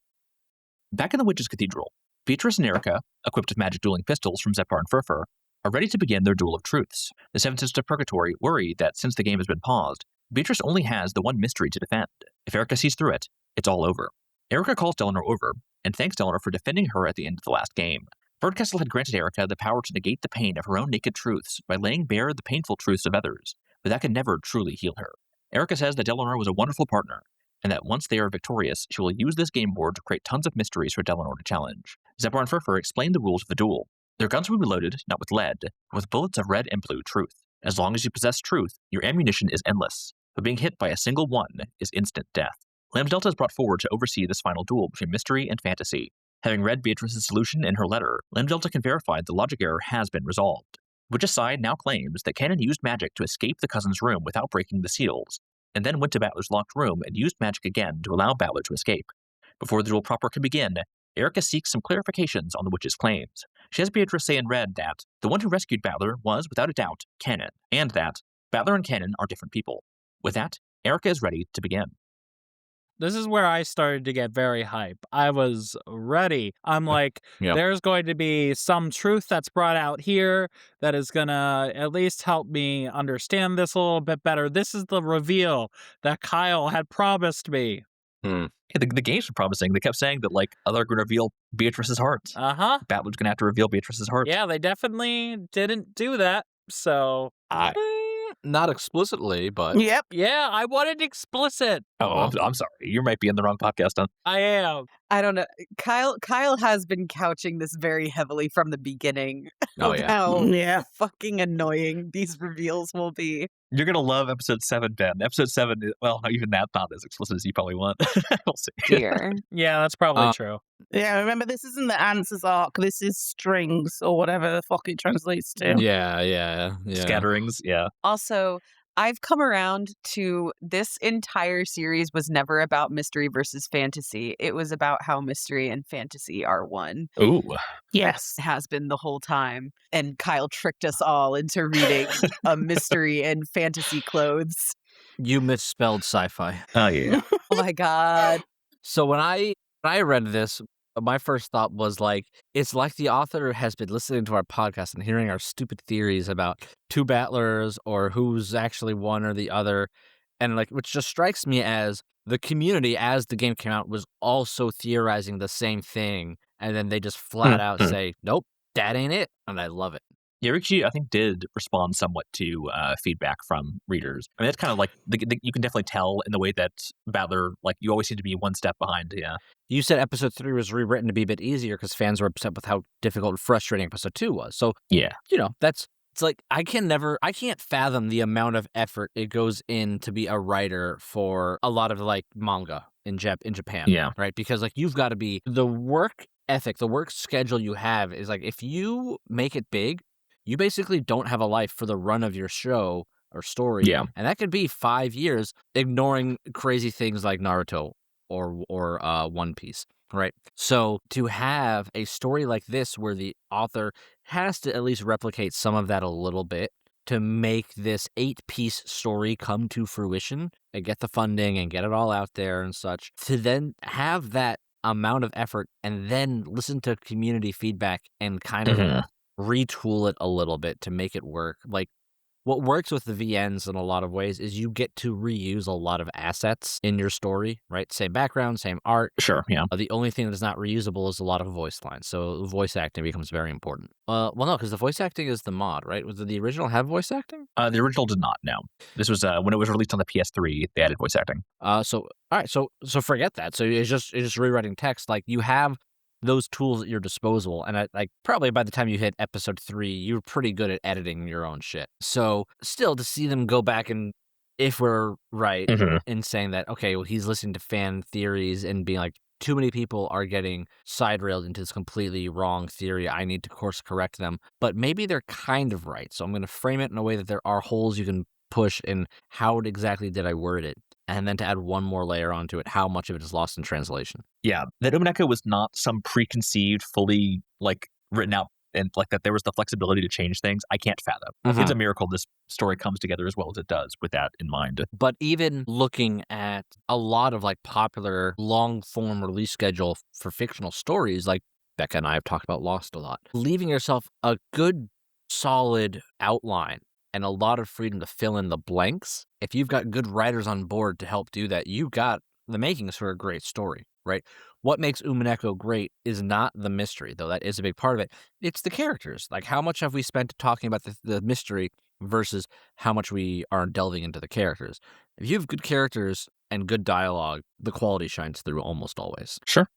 Back in the Witches' Cathedral, Beatrice and Erika, equipped with magic dueling pistols from Zephyr and Furfur, are ready to begin their duel of truths. The Seven Sisters of Purgatory worry that since the game has been paused, Beatrice only has the one mystery to defend. If Erika sees through it, it's all over. Erika calls Delanar over and thanks Delanar for defending her at the end of the last game. Berncastle had granted Erika the power to negate the pain of her own naked truths by laying bare the painful truths of others, but that could never truly heal her. Erika says that Delanar was a wonderful partner, and that once they are victorious, she will use this game board to create tons of mysteries for Delanar to challenge. Zephyr and Furfur explain the rules of the duel. Their guns will be loaded, not with lead, but with bullets of red and blue truth. As long as you possess truth, your ammunition is endless, but being hit by a single one is instant death. Lambda Delta is brought forward to oversee this final duel between mystery and fantasy. Having read Beatrice's solution in her letter, Lambda Delta can verify the logic error has been resolved. Witch's side now claims that Kanon used magic to escape the cousin's room without breaking the seals, and then went to Battler's locked room and used magic again to allow Battler to escape. Before the duel proper can begin, Erika seeks some clarifications on the witch's claims. She has Beatrice say in red that the one who rescued Battler was, without a doubt, Kanon, and that Battler and Kanon are different people. With that, Erika is ready to begin. This is where I started to get very hype. I was ready. I'm like, there's going to be some truth that's brought out here that is going to at least help me understand this a little bit better. This is the reveal that Kyle had promised me. Yeah, the games were promising. They kept saying that, like, they're going to reveal Beatrice's heart. Uh-huh. Battler's going to have to reveal Beatrice's heart. Yeah, they definitely didn't do that. So... Not explicitly, but... Yep. Yeah, I wanted explicit. Oh, I'm sorry. You might be in the wrong podcast, huh? I am. I don't know. Kyle has been couching this very heavily from the beginning. Oh, of yeah. How Yeah. fucking annoying these reveals will be. You're going to love episode 7, Ben. Episode 7, well, even that's not as explicit as you probably want. We'll see. Dear. Yeah, that's probably true. Yeah, remember, this isn't the answers arc. This is strings or whatever the fuck it translates to. Yeah. Scatterings, yeah. Also, I've come around to this entire series was never about mystery versus fantasy. It was about how mystery and fantasy are one. Ooh. Yes. It has been the whole time. And Kyle tricked us all into reading a mystery and fantasy clothes. You misspelled sci-fi. Oh, yeah. Oh my God. So when I read this, my first thought was like, it's like the author has been listening to our podcast and hearing our stupid theories about two battlers or who's actually one or the other. And like, which just strikes me as the community, as the game came out, was also theorizing the same thing. And then they just flat out say, nope, that ain't it. And I love it. Erika, I think, did respond somewhat to feedback from readers. I mean, that's kind of like, you can definitely tell in the way that Battler, like, you always seem to be one step behind, yeah. You said episode 3 was rewritten to be a bit easier because fans were upset with how difficult and frustrating episode 2 was. So, yeah, it's like, I can't fathom the amount of effort it goes in to be a writer for a lot of like manga in Japan. Yeah. Right. Because like, you've got to be, the work ethic, the work schedule you have is like, if you make it big, you basically don't have a life for the run of your show or story. Yeah. And that could be 5 years, ignoring crazy things like Naruto or One Piece, right? So to have a story like this where the author has to at least replicate some of that a little bit to make this 8-piece story come to fruition and get the funding and get it all out there and such, to then have that amount of effort and then listen to community feedback and kind of retool it a little bit to make it work. Like, what works with the VNs in a lot of ways is you get to reuse a lot of assets in your story, right? Same background, same art. Sure, yeah. The only thing that is not reusable is a lot of voice lines. So voice acting becomes very important. Well, no, because the voice acting is the mod, right? Did the original have voice acting? The original did not, no. This was, when it was released on the PS3, they added voice acting. All right, so forget that. So it's just rewriting text. Like, you have those tools at your disposal, and like probably by the time you hit episode 3, you're pretty good at editing your own shit. So still, to see them go back and, if we're right in saying that, okay, well, he's listening to fan theories and being like, too many people are getting side railed into this completely wrong theory, I need to course correct them. But maybe they're kind of right. So I'm going to frame it in a way that there are holes you can push in how exactly did I word it. And then to add one more layer onto it, how much of it is lost in translation. Yeah, that Umineko was not some preconceived, fully, like, written out, and like that there was the flexibility to change things, I can't fathom. It's a miracle this story comes together as well as it does with that in mind. But even looking at a lot of like popular long-form release schedule for fictional stories, like Becca and I have talked about Lost a lot, leaving yourself a good, solid outline and a lot of freedom to fill in the blanks. If you've got good writers on board to help do that, you've got the makings for a great story, right? What makes Umineko great is not the mystery, though that is a big part of it. It's the characters. Like, how much have we spent talking about the mystery versus how much we are delving into the characters? If you have good characters and good dialogue, the quality shines through almost always. Sure.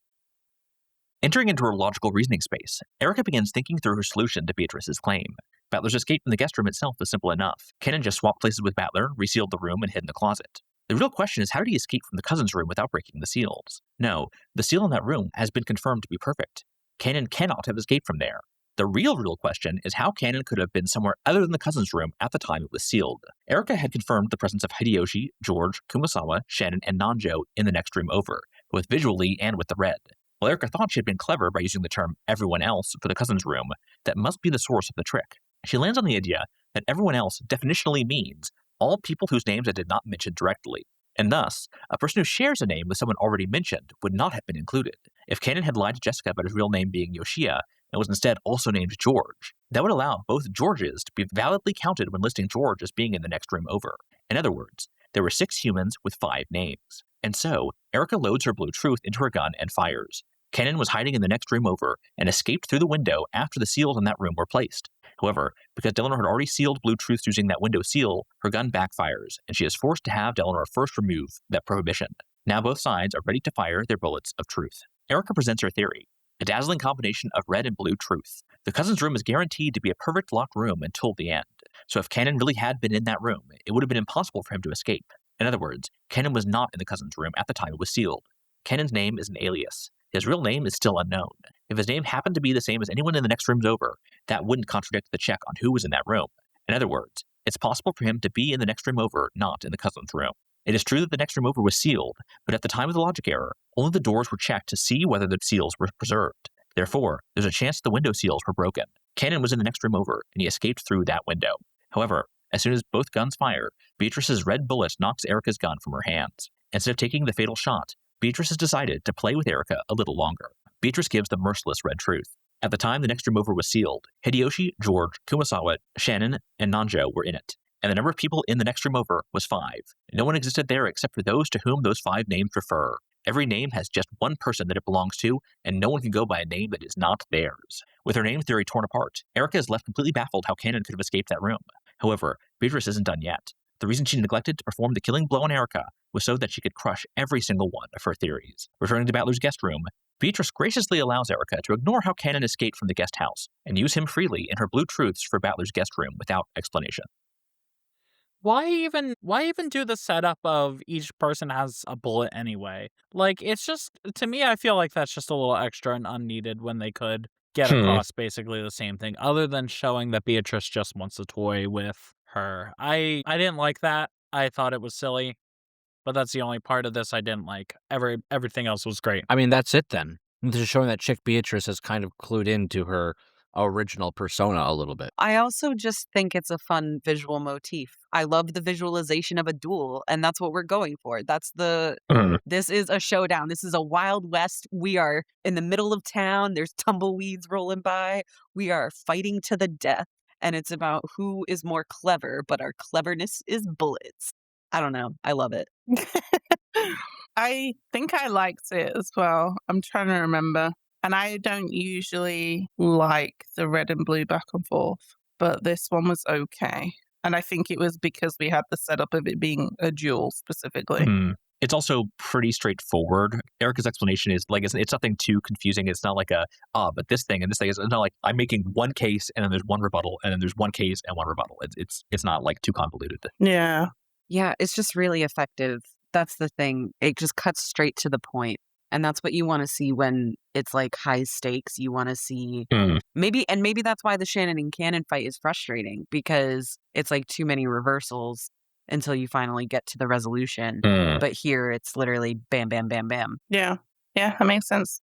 Entering into her logical reasoning space, Erika begins thinking through her solution to Beatrice's claim. Battler's escape from the guest room itself is simple enough. Kanon just swapped places with Battler, resealed the room, and hid in the closet. The real question is, how did he escape from the cousin's room without breaking the seals? No, the seal in that room has been confirmed to be perfect. Kanon cannot have escaped from there. The real question is how Kanon could have been somewhere other than the cousin's room at the time it was sealed. Erika had confirmed the presence of Hideyoshi, George, Kumasawa, Shannon, and Nanjo in the next room over, both visually and with the red. While Erika thought she had been clever by using the term everyone else for the cousin's room, that must be the source of the trick. She lands on the idea that everyone else definitionally means all people whose names I did not mention directly, and thus, a person who shares a name with someone already mentioned would not have been included. If Kanon had lied to Jessica about his real name being Yoshia, and was instead also named George, that would allow both Georges to be validly counted when listing George as being in the next room over. In other words, there were 6 humans with 5 names. And so, Erika loads her blue truth into her gun and fires. Kanon was hiding in the next room over and escaped through the window after the seals in that room were placed. However, because Delano had already sealed blue truth using that window seal, her gun backfires, and she is forced to have Delano first remove that prohibition. Now both sides are ready to fire their bullets of truth. Erika presents her theory, a dazzling combination of red and blue truth. The cousin's room is guaranteed to be a perfect locked room until the end. So if Kanon really had been in that room, it would have been impossible for him to escape. In other words, Kanon was not in the cousin's room at the time it was sealed. Kanon's name is an alias. His real name is still unknown. If his name happened to be the same as anyone in the next rooms over, that wouldn't contradict the check on who was in that room. In other words, it's possible for him to be in the next room over, not in the cousin's room. It is true that the next room over was sealed, but at the time of the logic error, only the doors were checked to see whether the seals were preserved. Therefore, there's a chance the window seals were broken. Kanon was in the next room over, and he escaped through that window. However, as soon as both guns fire, Beatrice's red bullet knocks Erika's gun from her hands. Instead of taking the fatal shot, Beatrice has decided to play with Erika a little longer. Beatrice gives the merciless red truth. At the time the next room over was sealed, Hideyoshi, George, Kumasawa, Shannon, and Nanjo were in it, and the number of people in the next room over was 5. No one existed there except for those to whom those 5 names refer. Every name has just one person that it belongs to, and no one can go by a name that is not theirs. With her name theory torn apart, Erika is left completely baffled how Kanon could have escaped that room. However, Beatrice isn't done yet. The reason she neglected to perform the killing blow on Erika was so that she could crush every single one of her theories. Returning to Battler's guest room, Beatrice graciously allows Erika to ignore how Kanon escaped from the guest house and use him freely in her blue truths for Battler's guest room without explanation. Why even do the setup of each person has a bullet anyway? Like, it's just, to me, I feel like that's just a little extra and unneeded when they could get across basically the same thing, other than showing that Beatrice just wants to toy with her. I didn't like that. I thought it was silly, but that's the only part of this I didn't like. Everything else was great. I mean, that's it then. This is showing that chick Beatrice has kind of clued into her original persona a little bit. I also just think it's a fun visual motif. I love the visualization of a duel, and that's what we're going for. This is a showdown. This is a Wild West. We are in the middle of town. There's tumbleweeds rolling by. We are fighting to the death, and it's about who is more clever, but our cleverness is bullets. I don't know. I love it. I think I liked it as well. I'm trying to remember. And I don't usually like the red and blue back and forth, but this one was okay. And I think it was because we had the setup of it being a duel specifically. It's also pretty straightforward. Erika's explanation is like, it's nothing too confusing. It's not like but this thing and this thing. It's not like I'm making one case and then there's one rebuttal and then there's one case and one rebuttal. It's not like too convoluted. Yeah. Yeah, it's just really effective. That's the thing. It just cuts straight to the point. And that's what you want to see when it's like high stakes. You want to see maybe that's why the Shannon and Kanon fight is frustrating, because it's like too many reversals until you finally get to the resolution. But here it's literally bam, bam, bam, bam. Yeah. Yeah, that makes sense.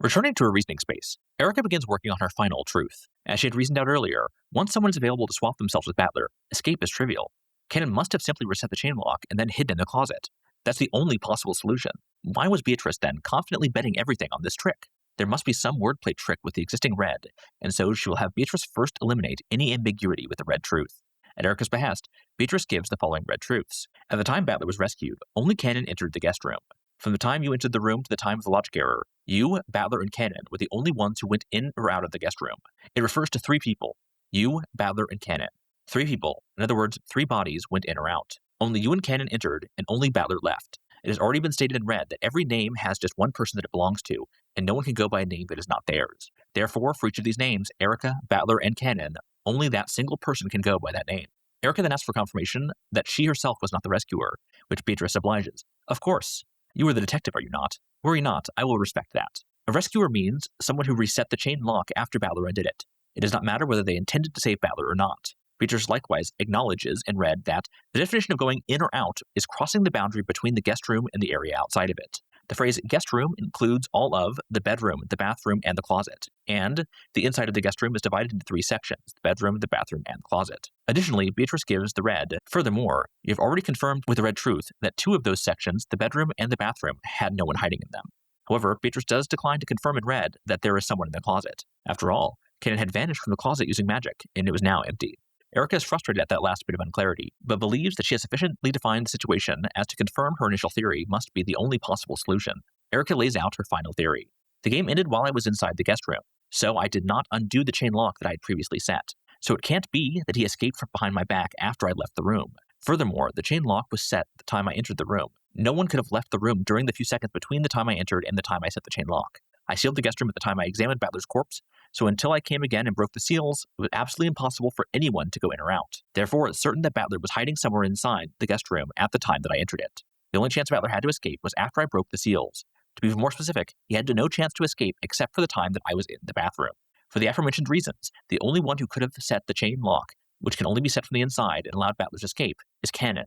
Returning to her reasoning space, Erika begins working on her final truth. As she had reasoned out earlier, once someone is available to swap themselves with Battler, escape is trivial. Kanon must have simply reset the chain lock and then hidden in the closet. That's the only possible solution. Why was Beatrice then confidently betting everything on this trick? There must be some wordplay trick with the existing red, and so she will have Beatrice first eliminate any ambiguity with the red truth. At Erika's behest, Beatrice gives the following red truths. At the time Battler was rescued, only Kanon entered the guest room. From the time you entered the room to the time of the logic error, you, Battler, and Kanon were the only ones who went in or out of the guest room. It refers to 3 people. You, Battler, and Kanon. 3 people, in other words, 3 bodies, went in or out. Only you and Kanon entered, and only Battler left. It has already been stated in red that every name has just one person that it belongs to, and no one can go by a name that is not theirs. Therefore, for each of these names, Erika, Battler, and Kanon, only that single person can go by that name. Erika then asks for confirmation that she herself was not the rescuer, which Beatrice obliges. Of course. You are the detective, are you not? Worry not, I will respect that. A rescuer means someone who reset the chain lock after Battler undid it. It does not matter whether they intended to save Battler or not. Beatrice likewise acknowledges in red that the definition of going in or out is crossing the boundary between the guest room and the area outside of it. The phrase guest room includes all of the bedroom, the bathroom, and the closet. And the inside of the guest room is divided into 3 sections, the bedroom, the bathroom, and the closet. Additionally, Beatrice gives the red. Furthermore, you have already confirmed with the red truth that 2 of those sections, the bedroom and the bathroom, had no one hiding in them. However, Beatrice does decline to confirm in red that there is someone in the closet. After all, Kanon had vanished from the closet using magic, and it was now empty. Erika is frustrated at that last bit of unclarity, but believes that she has sufficiently defined the situation as to confirm her initial theory must be the only possible solution. Erika lays out her final theory. The game ended while I was inside the guest room, so I did not undo the chain lock that I had previously set. So it can't be that he escaped from behind my back after I left the room. Furthermore, the chain lock was set the time I entered the room. No one could have left the room during the few seconds between the time I entered and the time I set the chain lock. I sealed the guest room at the time I examined Battler's corpse, so until I came again and broke the seals, it was absolutely impossible for anyone to go in or out. Therefore, it's certain that Battler was hiding somewhere inside the guest room at the time that I entered it. The only chance Battler had to escape was after I broke the seals. To be more specific, he had no chance to escape except for the time that I was in the bathroom. For the aforementioned reasons, the only one who could have set the chain lock which can only be set from the inside and allowed battlers to escape, is Kanon,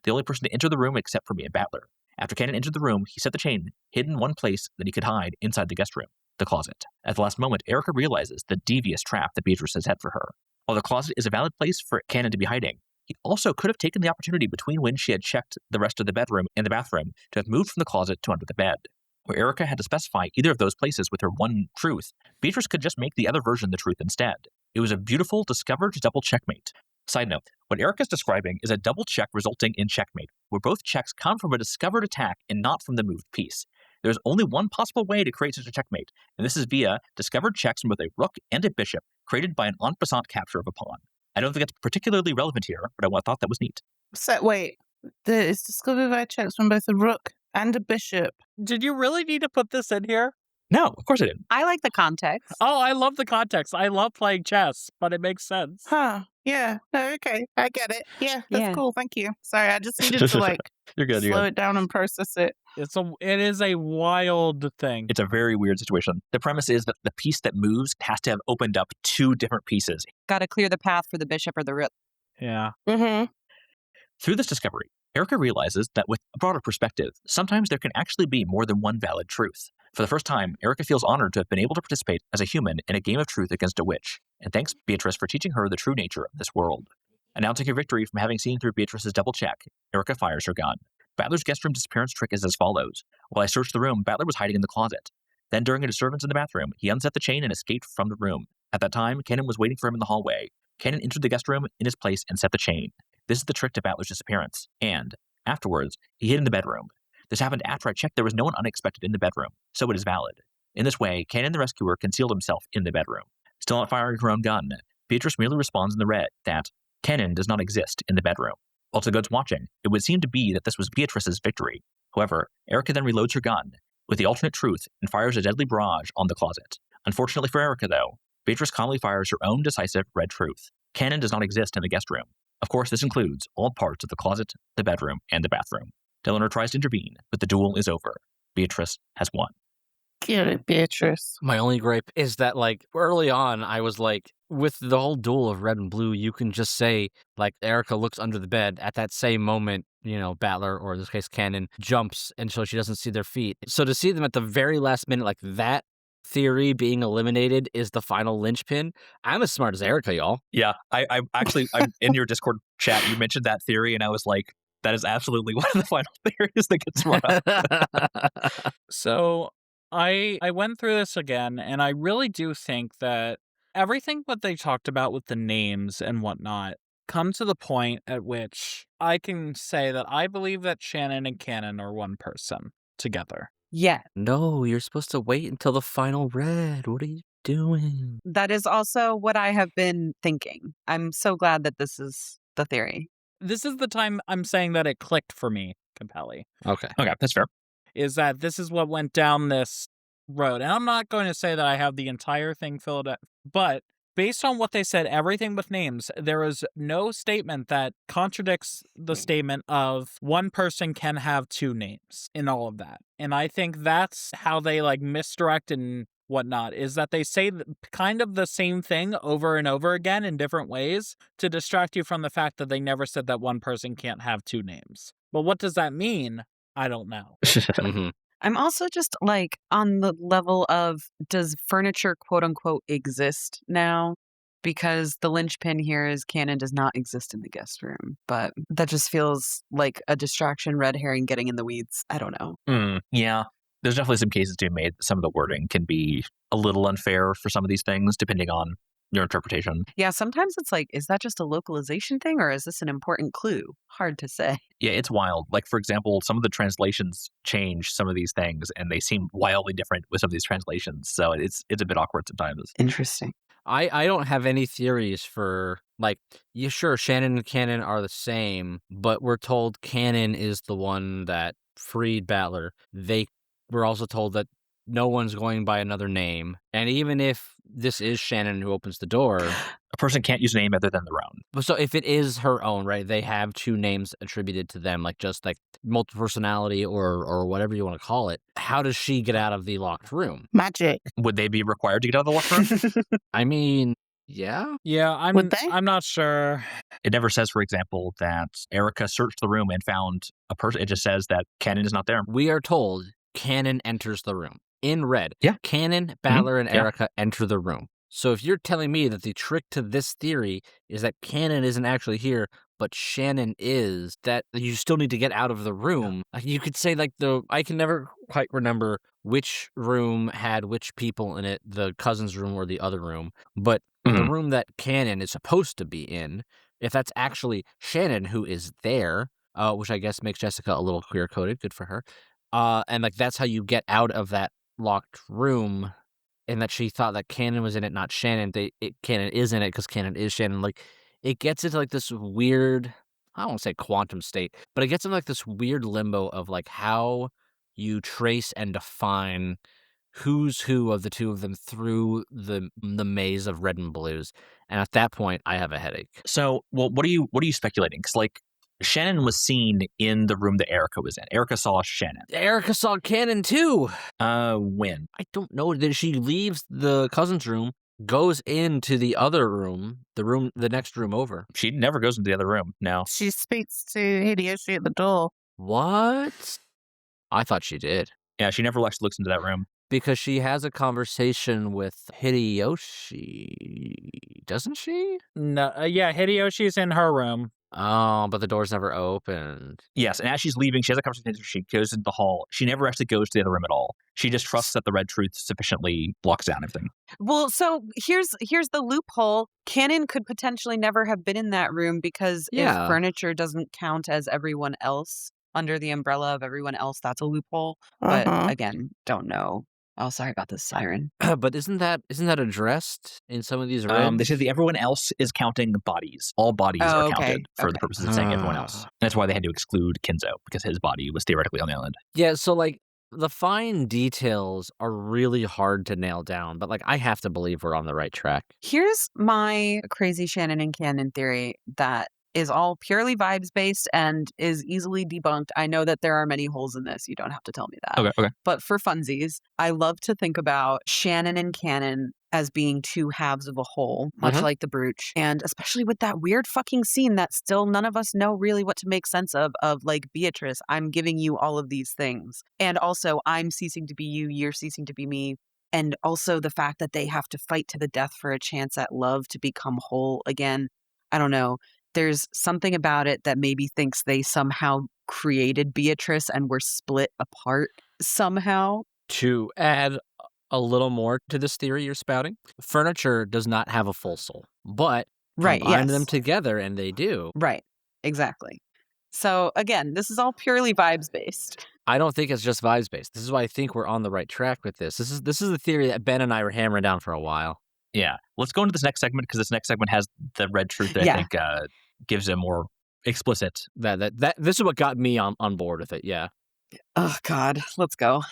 the only person to enter the room except for me and Battler. After Kanon entered the room, he set the chain hidden in one place that he could hide inside the guest room, the closet. At the last moment, Erika realizes the devious trap that Beatrice has set for her. While the closet is a valid place for Kanon to be hiding, he also could have taken the opportunity between when she had checked the rest of the bedroom and the bathroom to have moved from the closet to under the bed. Where Erika had to specify either of those places with her one truth, Beatrice could just make the other version the truth instead. It was a beautiful, discovered double checkmate. Side note, what Erika's describing is a double check resulting in checkmate, where both checks come from a discovered attack and not from the moved piece. There's only one possible way to create such a checkmate, and this is via discovered checks from both a rook and a bishop, created by an en passant capture of a pawn. I don't think it's particularly relevant here, but I thought that was neat. So, wait. It's discovered by checks from both a rook and a bishop. Did you really need to put this in here? No, of course I didn't. I like the context. Oh, I love the context. I love playing chess, but it makes sense. Huh. Yeah. No, okay. I get it. Yeah, that's Yeah. cool. Thank you. Sorry, I just needed to You're good. slow it down and process it. It is a wild thing. It's a very weird situation. The premise is that the piece that moves has to have opened up two different pieces. Got to clear the path for the bishop or the rook. Yeah. Mm-hmm. Through this discovery, Erika realizes that with a broader perspective, sometimes there can actually be more than one valid truth. For the first time, Erika feels honored to have been able to participate as a human in a game of truth against a witch, and thanks Beatrice for teaching her the true nature of this world. Announcing her victory from having seen through Beatrice's double check, Erika fires her gun. Battler's guest room disappearance trick is as follows. While I searched the room, Battler was hiding in the closet. Then, during a disturbance in the bathroom, he unset the chain and escaped from the room. At that time, Kanon was waiting for him in the hallway. Kanon entered the guest room in his place and set the chain. This is the trick to Battler's disappearance. And, afterwards, he hid in the bedroom. This happened after I checked there was no one unexpected in the bedroom, so it is valid. In this way, Kanon the rescuer concealed himself in the bedroom. Still not firing her own gun, Beatrice merely responds in the red that Kanon does not exist in the bedroom. While to those watching, it would seem to be that this was Beatrice's victory. However, Erika then reloads her gun with the alternate truth and fires a deadly barrage on the closet. Unfortunately for Erika, though, Beatrice calmly fires her own decisive red truth. Kanon does not exist in the guest room. Of course, this includes all parts of the closet, the bedroom, and the bathroom. Eleanor tries to intervene, but the duel is over. Beatrice has won. Get it, Beatrice. My only gripe is that, early on, I was like, with the whole duel of red and blue, you can just say, Erika looks under the bed. At that same moment, Battler, or in this case, Kanon, jumps, and so she doesn't see their feet. So to see them at the very last minute, that theory being eliminated is the final linchpin. I'm as smart as Erika, y'all. Yeah, I'm in your Discord chat, you mentioned that theory, and I was like, that is absolutely one of the final theories that gets run up. So I went through this again, and I really do think that everything that they talked about with the names and whatnot come to the point at which I can say that I believe that Shannon and Kanon are one person together. Yeah. No, you're supposed to wait until the final red. What are you doing? That is also what I have been thinking. I'm so glad that this is the theory. This is the time I'm saying that it clicked for me, Capelli. Okay. Okay, that's fair. Is that this is what went down this road. And I'm not going to say that I have the entire thing filled out, but based on what they said, everything with names, there is no statement that contradicts the statement of one person can have two names in all of that. And I think that's how they misdirect and whatnot, is that they say kind of the same thing over and over again in different ways to distract you from the fact that they never said that one person can't have two names. But what does that mean? I don't know. Mm-hmm. I'm also just on the level of, does furniture quote unquote exist now? Because the linchpin here is Kanon does not exist in the guest room. But that just feels like a distraction, red herring, getting in the weeds. I don't know. Yeah. There's definitely some cases to be made. Some of the wording can be a little unfair for some of these things, depending on your interpretation. Yeah, sometimes it's is that just a localization thing or is this an important clue? Hard to say. Yeah, it's wild. For example, some of the translations change some of these things, and they seem wildly different with some of these translations. So it's a bit awkward sometimes. Interesting. I don't have any theories for, sure, Shannon and Kanon are the same, but we're told Kanon is the one that freed Battler. We're also told that no one's going by another name. And even if this is Shannon who opens the door, A person can't use a name other than their own. so if it is her own, right, they have two names attributed to them, just multiple personality or whatever you want to call it. How does she get out of the locked room? Magic. Would they be required to get out of the locked room? I mean, Yeah? Yeah, Would they? I'm not sure. It never says, for example, that Erika searched the room and found a person. It just says that Kanon is not there. We are told Kanon enters the room. In red, Yeah. Kanon, Battler, and Yeah. Erika enter the room. So if you're telling me that the trick to this theory is that Kanon isn't actually here, but Shannon is, that you still need to get out of the room, you could say, like, I can never quite remember which room had which people in it, the cousin's room or the other room, but the room that Kanon is supposed to be in, if that's actually Shannon who is there, which I guess makes Jessica a little queer-coded, good for her, and, like, that's how you get out of that locked room, and that she thought that Kanon was in it, not Shannon. Kanon is in it because Kanon is Shannon. Like, it gets into, like, this weird, I don't want to say quantum state, but it gets into, like, this weird limbo of, like, how you trace and define who's who of the two of them through the maze of red and blues. And at that point, I have a headache. So, well, what are you speculating? Because, like, Shannon was seen in the room that Erika was in. Erika saw Shannon. Erika saw Kanon too. When? I don't know. Then she leaves the cousin's room, goes into the other room, the next room over. She never goes into the other room. No. She speaks to Hideyoshi at the door. What? I thought she did. Yeah, she never actually looks into that room. Because she has a conversation with Hideyoshi, doesn't she? No, yeah, Hideyoshi's in her room. Oh, but the door's never opened. Yes, and as she's leaving, she has a conversation. She goes into the hall. She never actually goes to the other room at all. She just trusts that the red truth sufficiently blocks down everything. Well, so here's the loophole. Kanon could potentially never have been in that room because if furniture doesn't count as everyone else under the umbrella of everyone else, that's a loophole. But again, don't know. Oh, sorry about this siren. But isn't that addressed in some of these reds? They said the everyone else is counting bodies. All bodies are counted for the purposes of saying everyone else. And that's why they had to exclude Kinzo, because his body was theoretically on the island. Yeah, so, like, the fine details are really hard to nail down, but, like, I have to believe we're on the right track. Here's my crazy Shannon and Kanon theory that is all purely vibes based and is easily debunked. I know that there are many holes in this. You don't have to tell me that. Okay. But for funsies, I love to think about Shannon and Kanon as being two halves of a whole, much like the brooch. And especially with that weird fucking scene that still none of us know really what to make sense of like, Beatrice, I'm giving you all of these things. And also, I'm ceasing to be you, you're ceasing to be me. And also the fact that they have to fight to the death for a chance at love to become whole again. I don't know. There's something about it that maybe thinks they somehow created Beatrice and were split apart somehow. To add a little more to this theory you're spouting, furniture does not have a full soul, but combine them together and they do. Right, exactly. So again, this is all purely vibes based. I don't think it's just vibes based. This is why I think we're on the right track with this. This is the theory that Ben and I were hammering down for a while. Yeah. Let's go into this next segment, because this next segment has the red truth that I think gives a more explicit. That this is what got me on board with it, yeah. Oh, God. Let's go.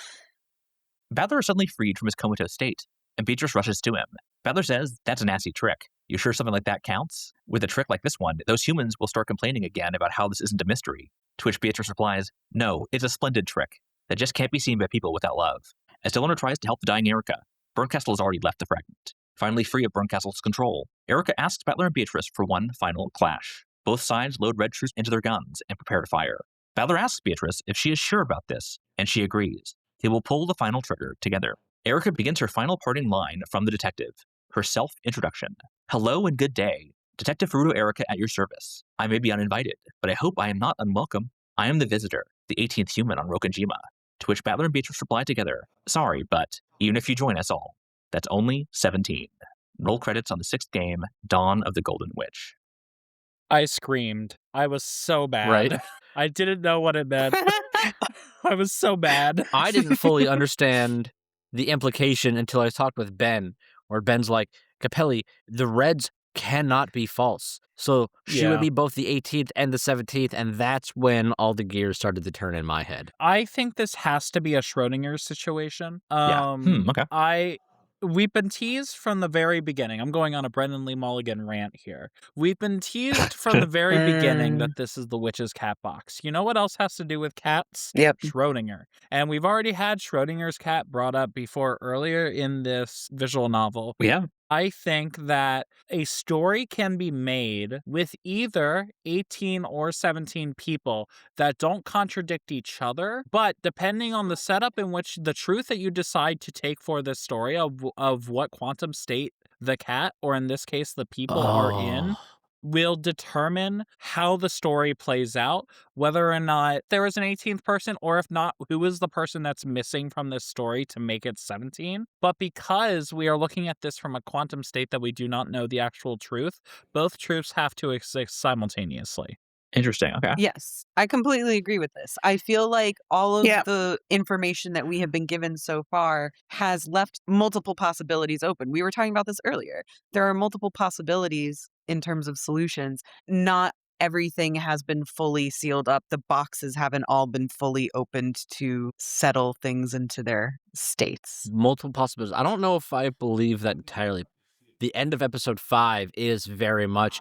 Battler is suddenly freed from his comatose state, and Beatrice rushes to him. Battler says, "That's a nasty trick. You sure something like that counts? With a trick like this one, those humans will start complaining again about how this isn't a mystery." To which Beatrice replies, "No, it's a splendid trick that just can't be seen by people without love." As Delano tries to help the dying Erika, Berncastle has already left the fragment. Finally free of Berncastle's control, Erika asks Battler and Beatrice for one final clash. Both sides load red truths into their guns and prepare to fire. Battler asks Beatrice if she is sure about this, and she agrees. They will pull the final trigger together. Erika begins her final parting line from the detective, her self-introduction. "Hello and good day. Detective Furuto Erika at your service. I may be uninvited, but I hope I am not unwelcome. I am the visitor, the 18th human on Rokkenjiima." To which Battler and Beatrice reply together, "Sorry, but even if you join us all, that's only 17. Roll credits on the 6th game, Dawn of the Golden Witch. I screamed. I was so bad. Right. I didn't know what it meant. I was so bad. I didn't fully understand the implication until I talked with Ben, where Ben's like, Capelli, the Reds cannot be false. So she would be both the 18th and the 17th, and that's when all the gears started to turn in my head. I think this has to be a Schrodinger situation. Okay. We've been teased from the very beginning. I'm going on a Brendan Lee Mulligan rant here. We've been teased from the very beginning that this is the witch's cat box. You know what else has to do with cats? Yep. Schrodinger. And we've already had Schrodinger's cat brought up before earlier in this visual novel. We have. I think that a story can be made with either 18 or 17 people that don't contradict each other, but depending on the setup in which the truth that you decide to take for this story of what quantum state the cat, or in this case the people, are in, will determine how the story plays out, whether or not there is an 18th person, or if not, who is the person that's missing from this story to make it 17. But because we are looking at this from a quantum state that we do not know the actual truth, both truths have to exist simultaneously. Interesting. Okay. Yes, I completely agree with this. I feel like all of Yep. the information that we have been given so far has left multiple possibilities open. We were talking about this earlier. There are multiple possibilities in terms of solutions. Not everything has been fully sealed up. The boxes haven't all been fully opened to settle things into their states. Multiple possibilities. I don't know if I believe that entirely. The end of episode 5 is very much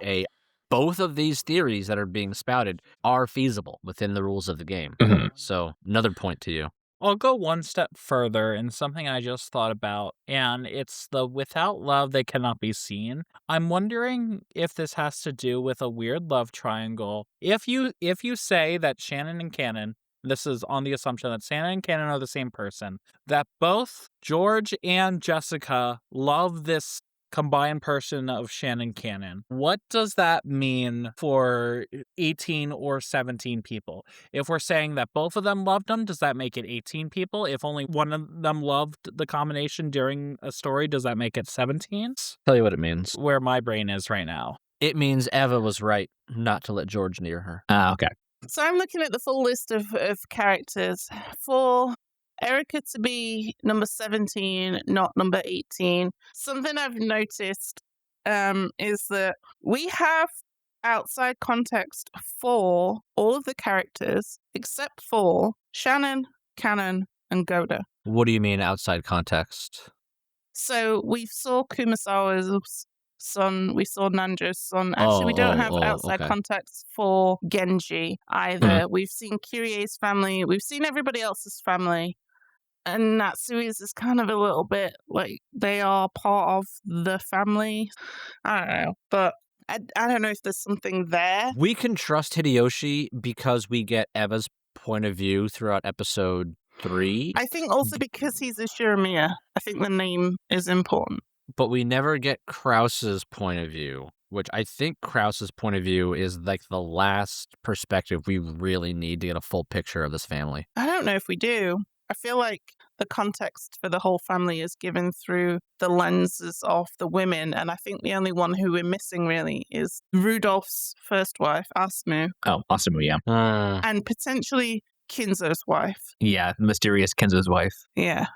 both of these theories that are being spouted are feasible within the rules of the game. Mhm. So, another point to you. I'll go one step further in something I just thought about, and it's the without love they cannot be seen. I'm wondering if this has to do with a weird love triangle. If you say that Shannon and Kanon, this is on the assumption that Shannon and Kanon are the same person, that both George and Jessica love this combined person of Shannon Kanon. What does that mean for 18 or 17 people? If we're saying that both of them loved them, does that make it 18 people? If only one of them loved the combination during a story, does that make it 17? Tell you what it means. Where my brain is right now. It means Eva was right not to let George near her. Okay. So I'm looking at the full list of characters. For Erika to be number 17, not number 18, something I've noticed is that we have outside context for all of the characters except for Shannon, Kanon, and Gohda. What do you mean outside context? So we saw Kumasawa's son, we saw Nanjo's son. Actually, we don't have outside okay. context for Genji either. We've seen Kirie's family, we've seen everybody else's family. And Natsui's is kind of a little bit like they are part of the family. I don't know, but I don't know if there's something there. We can trust Hideyoshi because we get Eva's point of view throughout episode 3. I think also because he's a Shiramiya, I think the name is important. But we never get Krause's point of view, which I think Krause's point of view is like the last perspective we really need to get a full picture of this family. I don't know if we do. I feel like the context for the whole family is given through the lenses of the women, and I think the only one who we're missing really is Rudolph's first wife, Asumu, Oh, Asumu, yeah. and potentially Kinzo's wife. Yeah, mysterious Kenzo's wife. Yeah.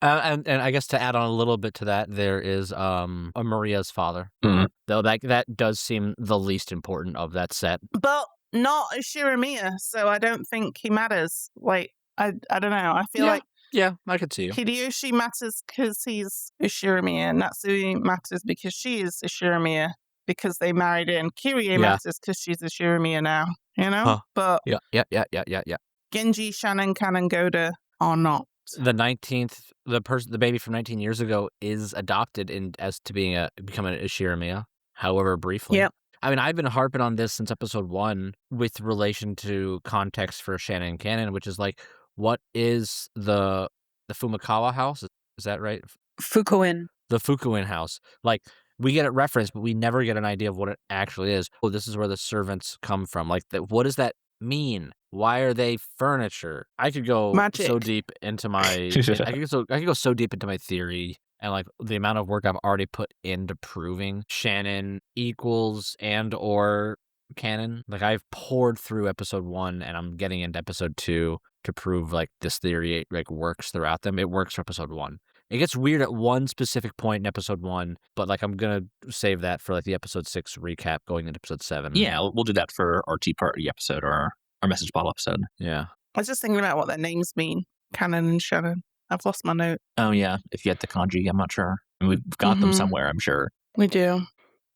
And I guess to add on a little bit to that, there is Maria's father. Mhm. Though that does seem the least important of that set. But not a Shiramiya, so I don't think he matters. Like, I don't know. I feel like Yeah, I could see you. Hideyoshi matters because he's a Shiramiya. Natsui matters because she is a Shiramiya because they married in. Kirie matters because she's a Shiramiya now, you know? Huh. But Yeah. Genji, Shannon, Kanon, Gohda are not. The 19th, the baby from 19 years ago is adopted as to becoming a Shiramiya, however briefly. Yep. I mean, I've been harping on this since episode 1 with relation to context for Shannon and Kanon, which is like, what is the Fumikawa house? Is that right? Fukuin. The Fukuin house. Like, we get it referenced, but we never get an idea of what it actually is. Oh, this is where the servants come from. Like, what does that mean? Why are they furniture? I could go so deep into my I could go so deep into my theory and like the amount of work I've already put into proving Shannon equals and or Kanon. Like, I've poured through episode 1 and I'm getting into episode 2 to prove like this theory like works throughout them. It works for episode 1. It gets weird at one specific point in episode 1, but like I'm gonna save that for like the episode 6 recap going into episode 7. Yeah, we'll do that for our Tea Party episode or our message bottle episode. Yeah. I was just thinking about what their names mean, Kanon and Shannon. I've lost my note. Oh yeah, if you had the kanji, I'm not sure. I mean, we've got them somewhere, I'm sure. We do.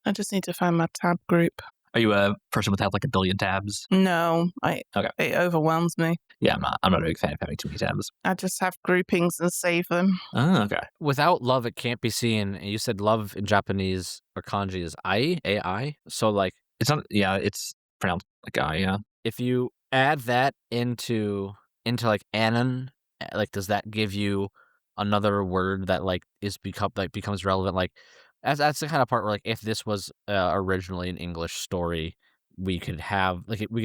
I just need to find my tab group. Are you a person without like a billion tabs? No, Okay. it overwhelms me. Yeah, I'm not a big fan of having too many tabs. I just have groupings and save them. Oh, okay. Without love, it can't be seen. And you said love in Japanese or kanji is ai, A-I. So, like, It's not, yeah, it's pronounced like I, yeah. if you add that into like anon, like, does that give you another word that like becomes relevant? Like, that's the kind of part where, like, if this was originally an English story, we could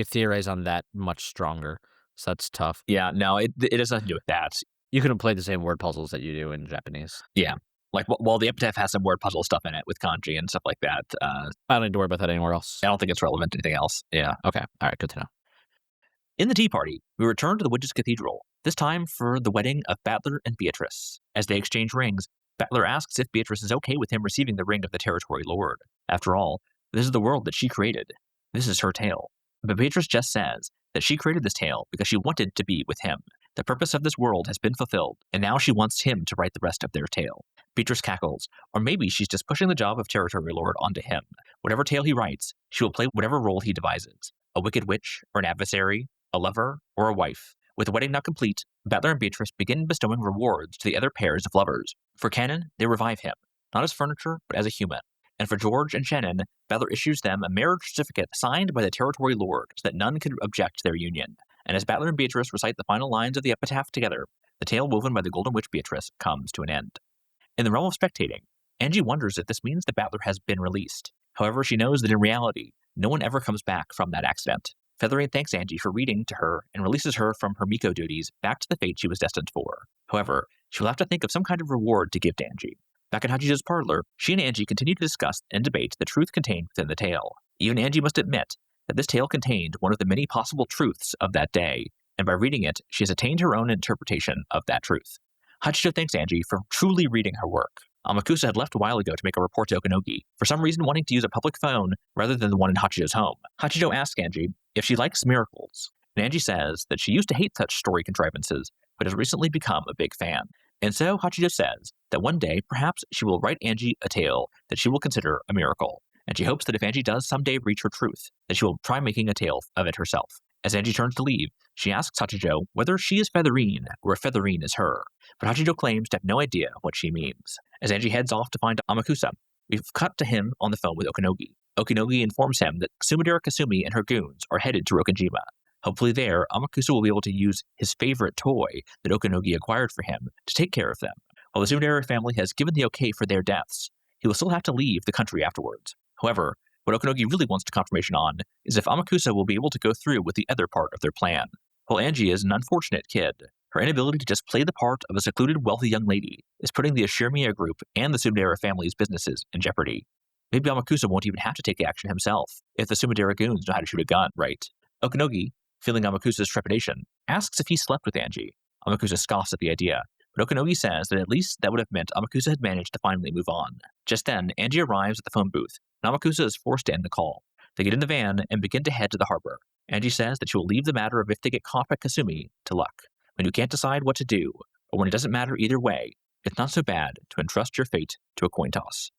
theorize on that much stronger. So that's tough. Yeah, no, it has nothing to do with that. You couldn't play the same word puzzles that you do in Japanese. Yeah. Like, while the epitaph has some word puzzle stuff in it with kanji and stuff like that, I don't need to worry about that anywhere else. I don't think it's relevant to anything else. Yeah. Okay. All right. Good to know. In the tea party, we return to the Witches' Cathedral, this time for the wedding of Battler and Beatrice. As they exchange rings, Battler asks if Beatrice is okay with him receiving the ring of the Territory Lord. After all, this is the world that she created. This is her tale. But Beatrice just says that she created this tale because she wanted to be with him. The purpose of this world has been fulfilled, and now she wants him to write the rest of their tale. Beatrice cackles, or maybe she's just pushing the job of Territory Lord onto him. Whatever tale he writes, she will play whatever role he devises. A wicked witch, or an adversary, a lover, or a wife. With the wedding now complete, Battler and Beatrice begin bestowing rewards to the other pairs of lovers. For Kanon, they revive him, not as furniture, but as a human. And for George and Shannon, Battler issues them a marriage certificate signed by the Territory Lord so that none could object to their union. And as Battler and Beatrice recite the final lines of the epitaph together, the tale woven by the Golden Witch Beatrice comes to an end. In the realm of spectating, Ange wonders if this means that Battler has been released. However, she knows that in reality, no one ever comes back from that accident. Featherine thanks Ange for reading to her and releases her from her Miko duties back to the fate she was destined for. However, she will have to think of some kind of reward to give to Ange. Back in Hachijo's parlor, she and Ange continue to discuss and debate the truth contained within the tale. Even Ange must admit that this tale contained one of the many possible truths of that day, and by reading it, she has attained her own interpretation of that truth. Hachijo thanks Ange for truly reading her work. Amakusa had left a while ago to make a report to Okanogi, for some reason wanting to use a public phone rather than the one in Hachijo's home. Hachijo asks Ange if she likes miracles, and Ange says that she used to hate such story contrivances, but has recently become a big fan. And so Hachijo says that one day, perhaps she will write Ange a tale that she will consider a miracle, and she hopes that if Ange does someday reach her truth, that she will try making a tale of it herself. As Ange turns to leave, she asks Hachijo whether she is Featherine or if Featherine is her, but Hachijo claims to have no idea what she means. As Ange heads off to find Amakusa, we've cut to him on the phone with Okanogi. Okanogi informs him that Sumidera Kasumi and her goons are headed to Rokkenjiima. Hopefully there, Amakusa will be able to use his favorite toy that Okanogi acquired for him to take care of them. While the Sumidera family has given the okay for their deaths, he will still have to leave the country afterwards. However, what Okanogi really wants confirmation on is if Amakusa will be able to go through with the other part of their plan. While Ange is an unfortunate kid, her inability to just play the part of a secluded, wealthy young lady is putting the Ashirmiya group and the Sumidera family's businesses in jeopardy. Maybe Amakusa won't even have to take action himself if the Sumidera goons know how to shoot a gun, right? Okanogi, feeling Amakusa's trepidation, asks if he slept with Ange. Amakusa scoffs at the idea, but Okanogi says that at least that would have meant Amakusa had managed to finally move on. Just then, Ange arrives at the phone booth, and Amakusa is forced to end the call. They get in the van and begin to head to the harbor. Ange says that she will leave the matter of if they get caught by Kasumi to luck. When you can't decide what to do, or when it doesn't matter either way, it's not so bad to entrust your fate to a coin toss.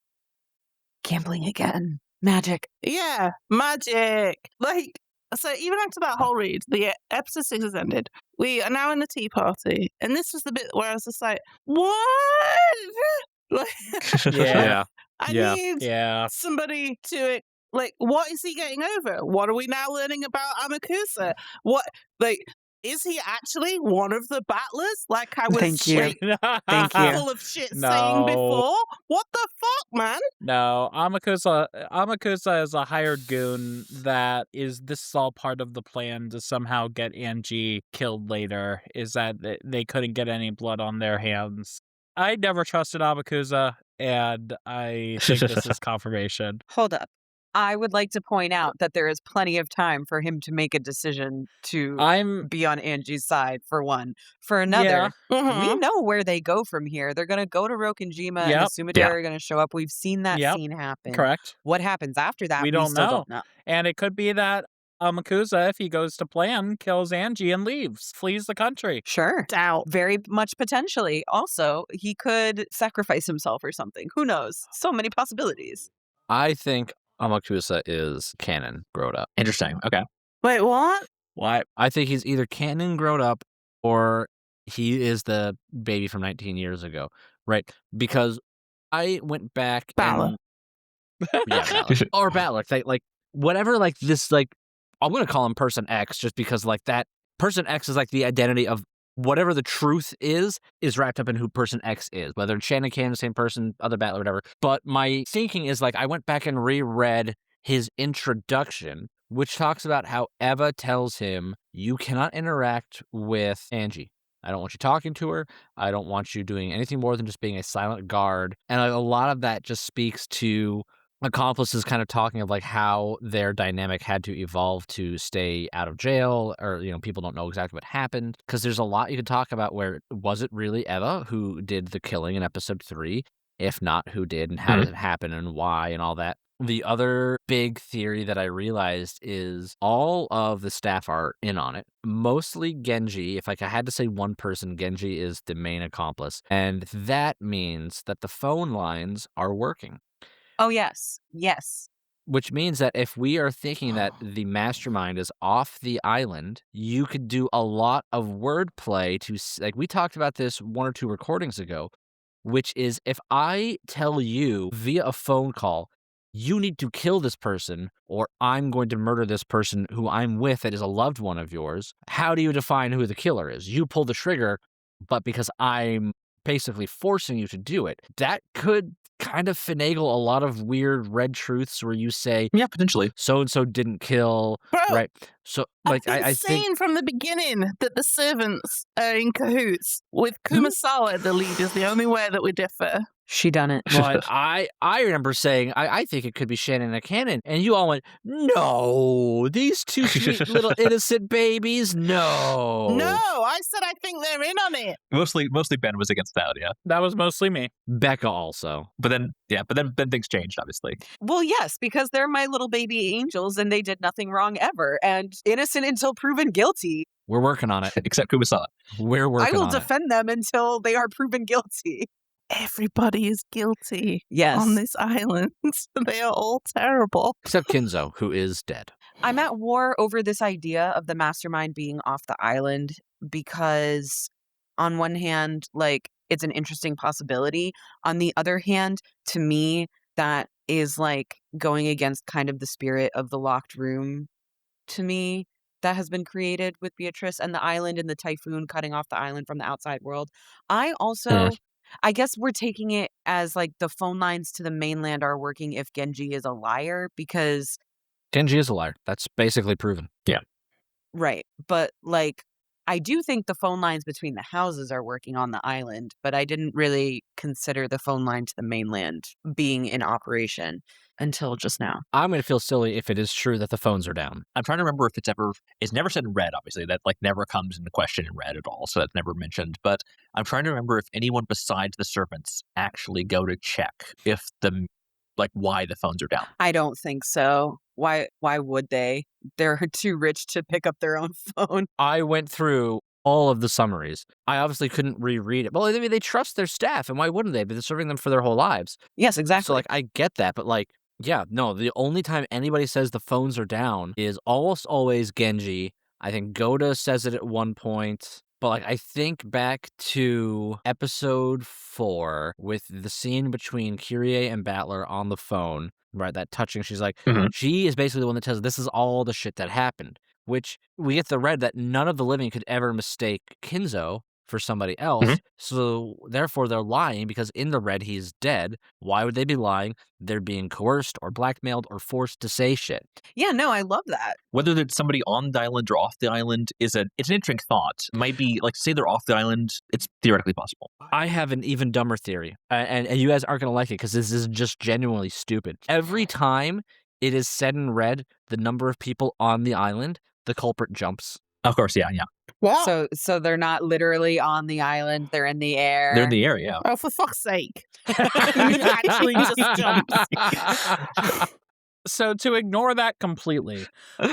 Gambling again. Magic. Yeah, magic. Like, so even after that whole read, the episode 6 has ended. We are now in the tea party, and this was the bit where I was just like, what? Like, Yeah. I Yeah. need Yeah. somebody to, like, what is he getting over? What are we now learning about Amakusa? What, like, is he actually one of the battlers? Like I was Thank you. like, Thank you. full of shit saying No. before? What the fuck, man? No, Amakusa is a hired goon that this is all part of the plan to somehow get Ange killed later, is that they couldn't get any blood on their hands. I never trusted Amakusa, and I think this is confirmation. Hold up. I would like to point out that there is plenty of time for him to make a decision to I'm be on Angie's side, for one. For another, we Mhm. know where they go from here. They're going to go to Rokkenjiima and the Yep. Sumidera are going to show up. We've seen that Yep. scene happen. correct. What happens after that, We don't still know. don't know. And it could be that Amakusa, if he goes to plan, kills Ange and leaves, flees the country. Sure. Doubt. Very much potentially. Also, he could sacrifice himself or something. Who knows? So many possibilities. I think Amakusa is canon, Gohda. Interesting. Okay. Wait, what? Why? I think he's either canon grown up or he is the baby from 19 years ago, right? Because I went back Balor. and Balor. Or Balor, like whatever, like this, like I'm gonna call him Person X just because like that Person X is like the identity of whatever the truth is wrapped up in who Person X is, whether it's Shannon Canon, the same person, other Balor, whatever. But my thinking is like I went back and reread his introduction, which talks about how Eva tells him, you cannot interact with Ange. I don't want you talking to her. I don't want you doing anything more than just being a silent guard. And a lot of that just speaks to accomplices kind of talking of like how their dynamic had to evolve to stay out of jail, or, you know, people don't know exactly what happened. Because there's a lot you could talk about where was it really Eva who did the killing in episode 3? If not, who did, and how did it happen and why and all that. The other big theory that I realized is all of the staff are in on it. Mostly Genji. If like I had to say one person, Genji is the main accomplice. And that means that the phone lines are working. Oh, yes. Yes. Which means that if we are thinking that the mastermind is off the island, you could do a lot of wordplay to, like we talked about this 1 or 2 recordings ago, which is if I tell you via a phone call, you need to kill this person or I'm going to murder this person who I'm with that is a loved one of yours, how do you define who the killer is? You pull the trigger, but because I'm basically forcing you to do it, that could kind of finagle a lot of weird red truths where you say, Yeah, potentially. so-and-so didn't kill, Bro, right? So, like, I've been I saying think... from the beginning that the servants are in cahoots. With Kumasawa, the lead, is the only way that we differ. She done it. But I remember saying, I think it could be Shannon and Canon, and you all went, no, these two sweet little innocent babies, no. No, I said I think they're in on it. Mostly Ben was against that, yeah. That was mostly me. Becca also. But then things changed, obviously. Well, yes, because they're my little baby angels and they did nothing wrong ever and innocent until proven guilty. We're working on it. Except Kumasawa. We're working I will on it. defend them until they are proven guilty. Everybody is guilty Yes. on this island. They are all terrible. Except Kinzo, who is dead. I'm at war over this idea of the mastermind being off the island because on one hand, like, it's an interesting possibility. On the other hand, to me, that is like going against kind of the spirit of the locked room to me that has been created with Beatrice and the island and the typhoon cutting off the island from the outside world. I also, I guess we're taking it as like the phone lines to the mainland are working if Genji is a liar because... Genji is a liar. That's basically proven. Yeah. Right. But like, I do think the phone lines between the houses are working on the island, but I didn't really consider the phone line to the mainland being in operation until just now. I'm going to feel silly if it is true that the phones are down. I'm trying to remember if it's never said in red, obviously. That like never comes into question in red at all, so that's never mentioned. But I'm trying to remember if anyone besides the servants actually go to check if why the phones are down. I don't think so. Why would they? They're too rich to pick up their own phone. I went through all of the summaries. I obviously couldn't reread it. Well, I mean, they trust their staff, and why wouldn't they? They're serving them for their whole lives. Yes, exactly. So, like, I get that, but, like, yeah, no, the only time anybody says the phones are down is almost always Genji. I think Gohda says it at one point. But, like, I think back to episode 4 with the scene between Kyrie and Battler on the phone, right? That touching, she's like, she is basically the one that tells this is all the shit that happened, which we get the read that none of the living could ever mistake Kinzo for somebody else. So therefore they're lying because in the red he's dead. Why would they be lying? They're being coerced or blackmailed or forced to say shit. Yeah, no, I love that. Whether it's somebody on the island or off the island it's an interesting thought. It might be like, say they're off the island, it's theoretically possible. I have an even dumber theory, and you guys aren't going to like it because this is just genuinely stupid. Every time it is said in red the number of people on the island, the culprit jumps. Of course, yeah. What? So they're not literally on the island, they're in the air. They're in the air, yeah. Oh, for fuck's sake. It actually just jumps. So to ignore that completely, do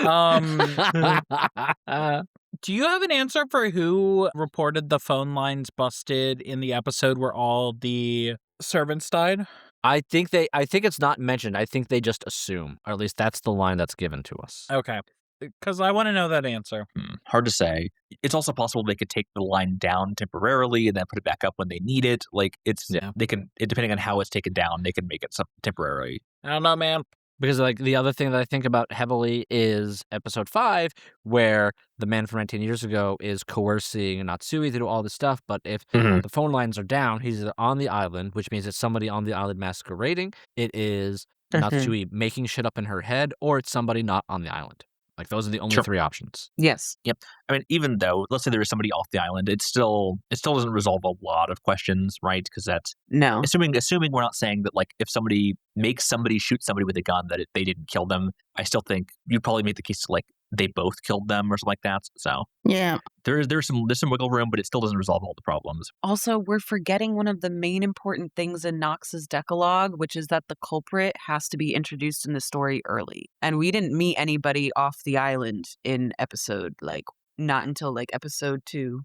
you have an answer for who reported the phone lines busted in the episode where all the servants died? I think it's not mentioned. I think they just assume, or at least that's the line that's given to us. Okay. Because I want to know that answer. Hard to say. It's also possible they could take the line down temporarily and then put it back up when they need it. Like they can, depending on how it's taken down, they can make it temporary. I don't know, man. Because like the other thing that I think about heavily is episode 5, where the man from 19 years ago is coercing Natsui to do all this stuff. But if the phone lines are down, he's either on the island, which means it's somebody on the island masquerading. It is Natsui making shit up in her head, or it's somebody not on the island. Like, those are the only 3 options. Yes. Yep. I mean, even though, let's say there is somebody off the island, it still doesn't resolve a lot of questions, right? Because that's No. assuming we're not saying that, like, if somebody makes somebody shoot somebody with a gun that they didn't kill them, I still think you'd probably make the case like they both killed them or something like that. So Yeah. there's some wiggle room, but it still doesn't resolve all the problems. Also, we're forgetting one of the main important things in Nox's Decalogue, which is that the culprit has to be introduced in the story early. And we didn't meet anybody off the island in episode, like, not until, like, episode 2.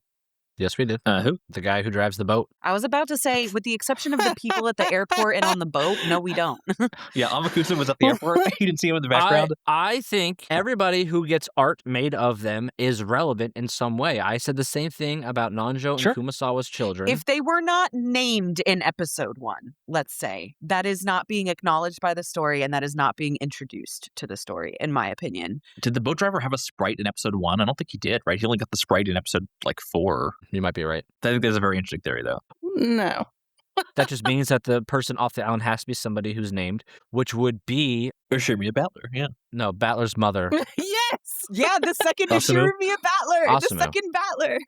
Yes, we did. Who? The guy who drives the boat. I was about to say, with the exception of the people at the airport and on the boat, no, we don't. Yeah, Amakusa was at the airport. You didn't see him in the background. I think everybody who gets art made of them is relevant in some way. I said the same thing about Nanjo and Kumasawa's children. If they were not named in episode 1, let's say, that is not being acknowledged by the story and that is not being introduced to the story, in my opinion. Did the boat driver have a sprite in episode 1? I don't think he did, right? He only got the sprite in episode, 4. You might be right. I think there's a very interesting theory, though. No. That just means that the person off the island has to be somebody who's named, which would be... Or Shirmia Battler, yeah. No, Battler's mother. Yes! Yeah, the second Asumu? Shirumia Battler! Asumu. The second Battler!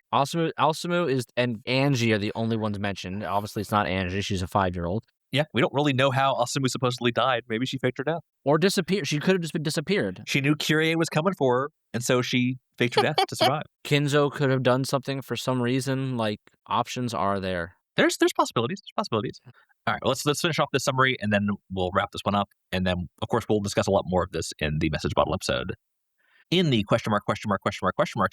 Alsamu is and Ange are the only ones mentioned. Obviously, it's not Ange. She's a 5-year-old. Yeah, we don't really know how Asumu supposedly died. Maybe she faked her death. Or disappeared. She could have just been disappeared. She knew Kyrie was coming for her, and so she faked her death to survive. Kinzo could have done something for some reason. Like, options are there. There's possibilities. There's possibilities. All right, well, let's finish off this summary, and then we'll wrap this one up. And then, of course, we'll discuss a lot more of this in the message bottle episode. In the question mark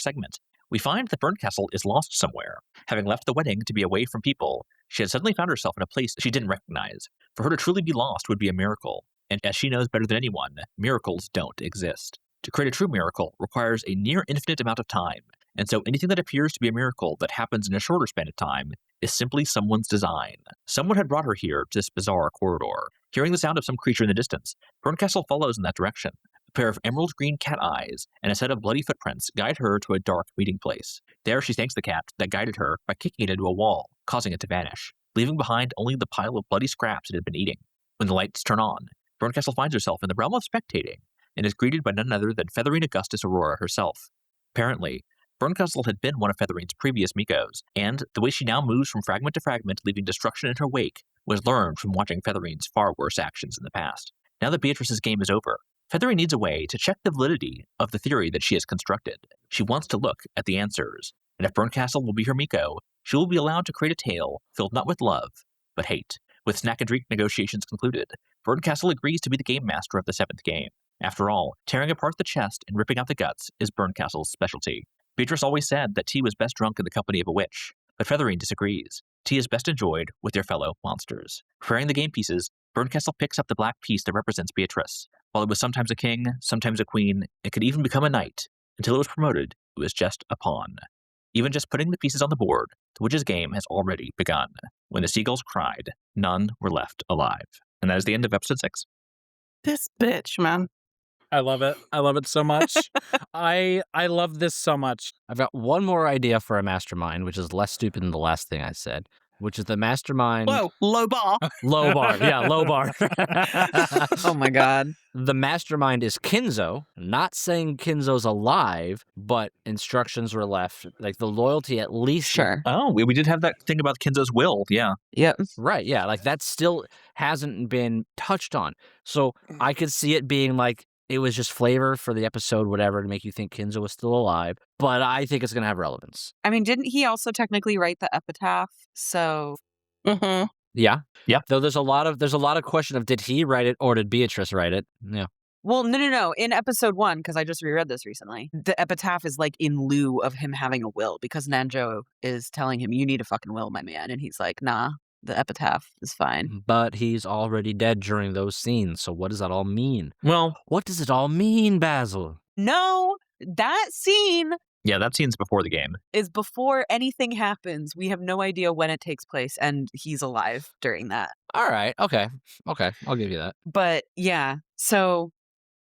segment, we find that Burncastle is lost somewhere. Having left the wedding to be away from people, she had suddenly found herself in a place she didn't recognize. For her to truly be lost would be a miracle, and as she knows better than anyone, miracles don't exist. To create a true miracle requires a near infinite amount of time, and so anything that appears to be a miracle that happens in a shorter span of time is simply someone's design. Someone had brought her here to this bizarre corridor. Hearing the sound of some creature in the distance, Burncastle follows in that direction. A pair of emerald green cat eyes and a set of bloody footprints guide her to a dark meeting place. There she thanks the cat that guided her by kicking it into a wall, causing it to vanish, leaving behind only the pile of bloody scraps it had been eating. When the lights turn on, Burncastle finds herself in the realm of spectating and is greeted by none other than Featherine Augustus Aurora herself. Apparently, Burncastle had been one of Featherine's previous Mikos, and the way she now moves from fragment to fragment, leaving destruction in her wake, was learned from watching Featherine's far worse actions in the past. Now that Beatrice's game is over, Featherine needs a way to check the validity of the theory that she has constructed. She wants to look at the answers, and if Burncastle will be her Miko, she will be allowed to create a tale filled not with love, but hate. With snack and drink negotiations concluded, Burncastle agrees to be the game master of the 7th game. After all, tearing apart the chest and ripping out the guts is Burncastle's specialty. Beatrice always said that tea was best drunk in the company of a witch, but Featherine disagrees. Tea is best enjoyed with their fellow monsters. Preparing the game pieces, Burncastle picks up the black piece that represents Beatrice. While it was sometimes a king, sometimes a queen, it could even become a knight. Until it was promoted, it was just a pawn. Even just putting the pieces on the board, the witch's game has already begun. When the seagulls cried, none were left alive. And that is the end of episode 6. This bitch, man. I love it. I love it so much. I love this so much. I've got one more idea for a mastermind, which is less stupid than the last thing I said, which is the mastermind... Whoa, low bar. Low bar. Yeah, low bar. Oh my god. The mastermind is Kinzo. Not saying Kinzo's alive, but instructions were left. Like, the loyalty at least... Sure. Oh, we did have that thing about Kinzo's will, yeah. Yep. Right, yeah. Like, that still hasn't been touched on. So I could see it being like, it was just flavor for the episode, whatever, to make you think Kinzo was still alive. But I think it's going to have relevance. I mean, didn't he also technically write the epitaph? So Mm-hmm. Yeah. Yeah. Though there's a lot of question of, did he write it or did Beatrice write it? Yeah. well, no. In episode 1, because I just reread this recently, the epitaph is like in lieu of him having a will, because Nanjo is telling him, you need a fucking will, my man. And he's like, nah, the epitaph is fine. But he's already dead during those scenes. So what does that all mean? Well, What does it all mean, Basil? No, that scene Yeah, that scene's before the game. is before anything happens. We have no idea when it takes place, and he's alive during that. All right. Okay. I'll give you that. But yeah, so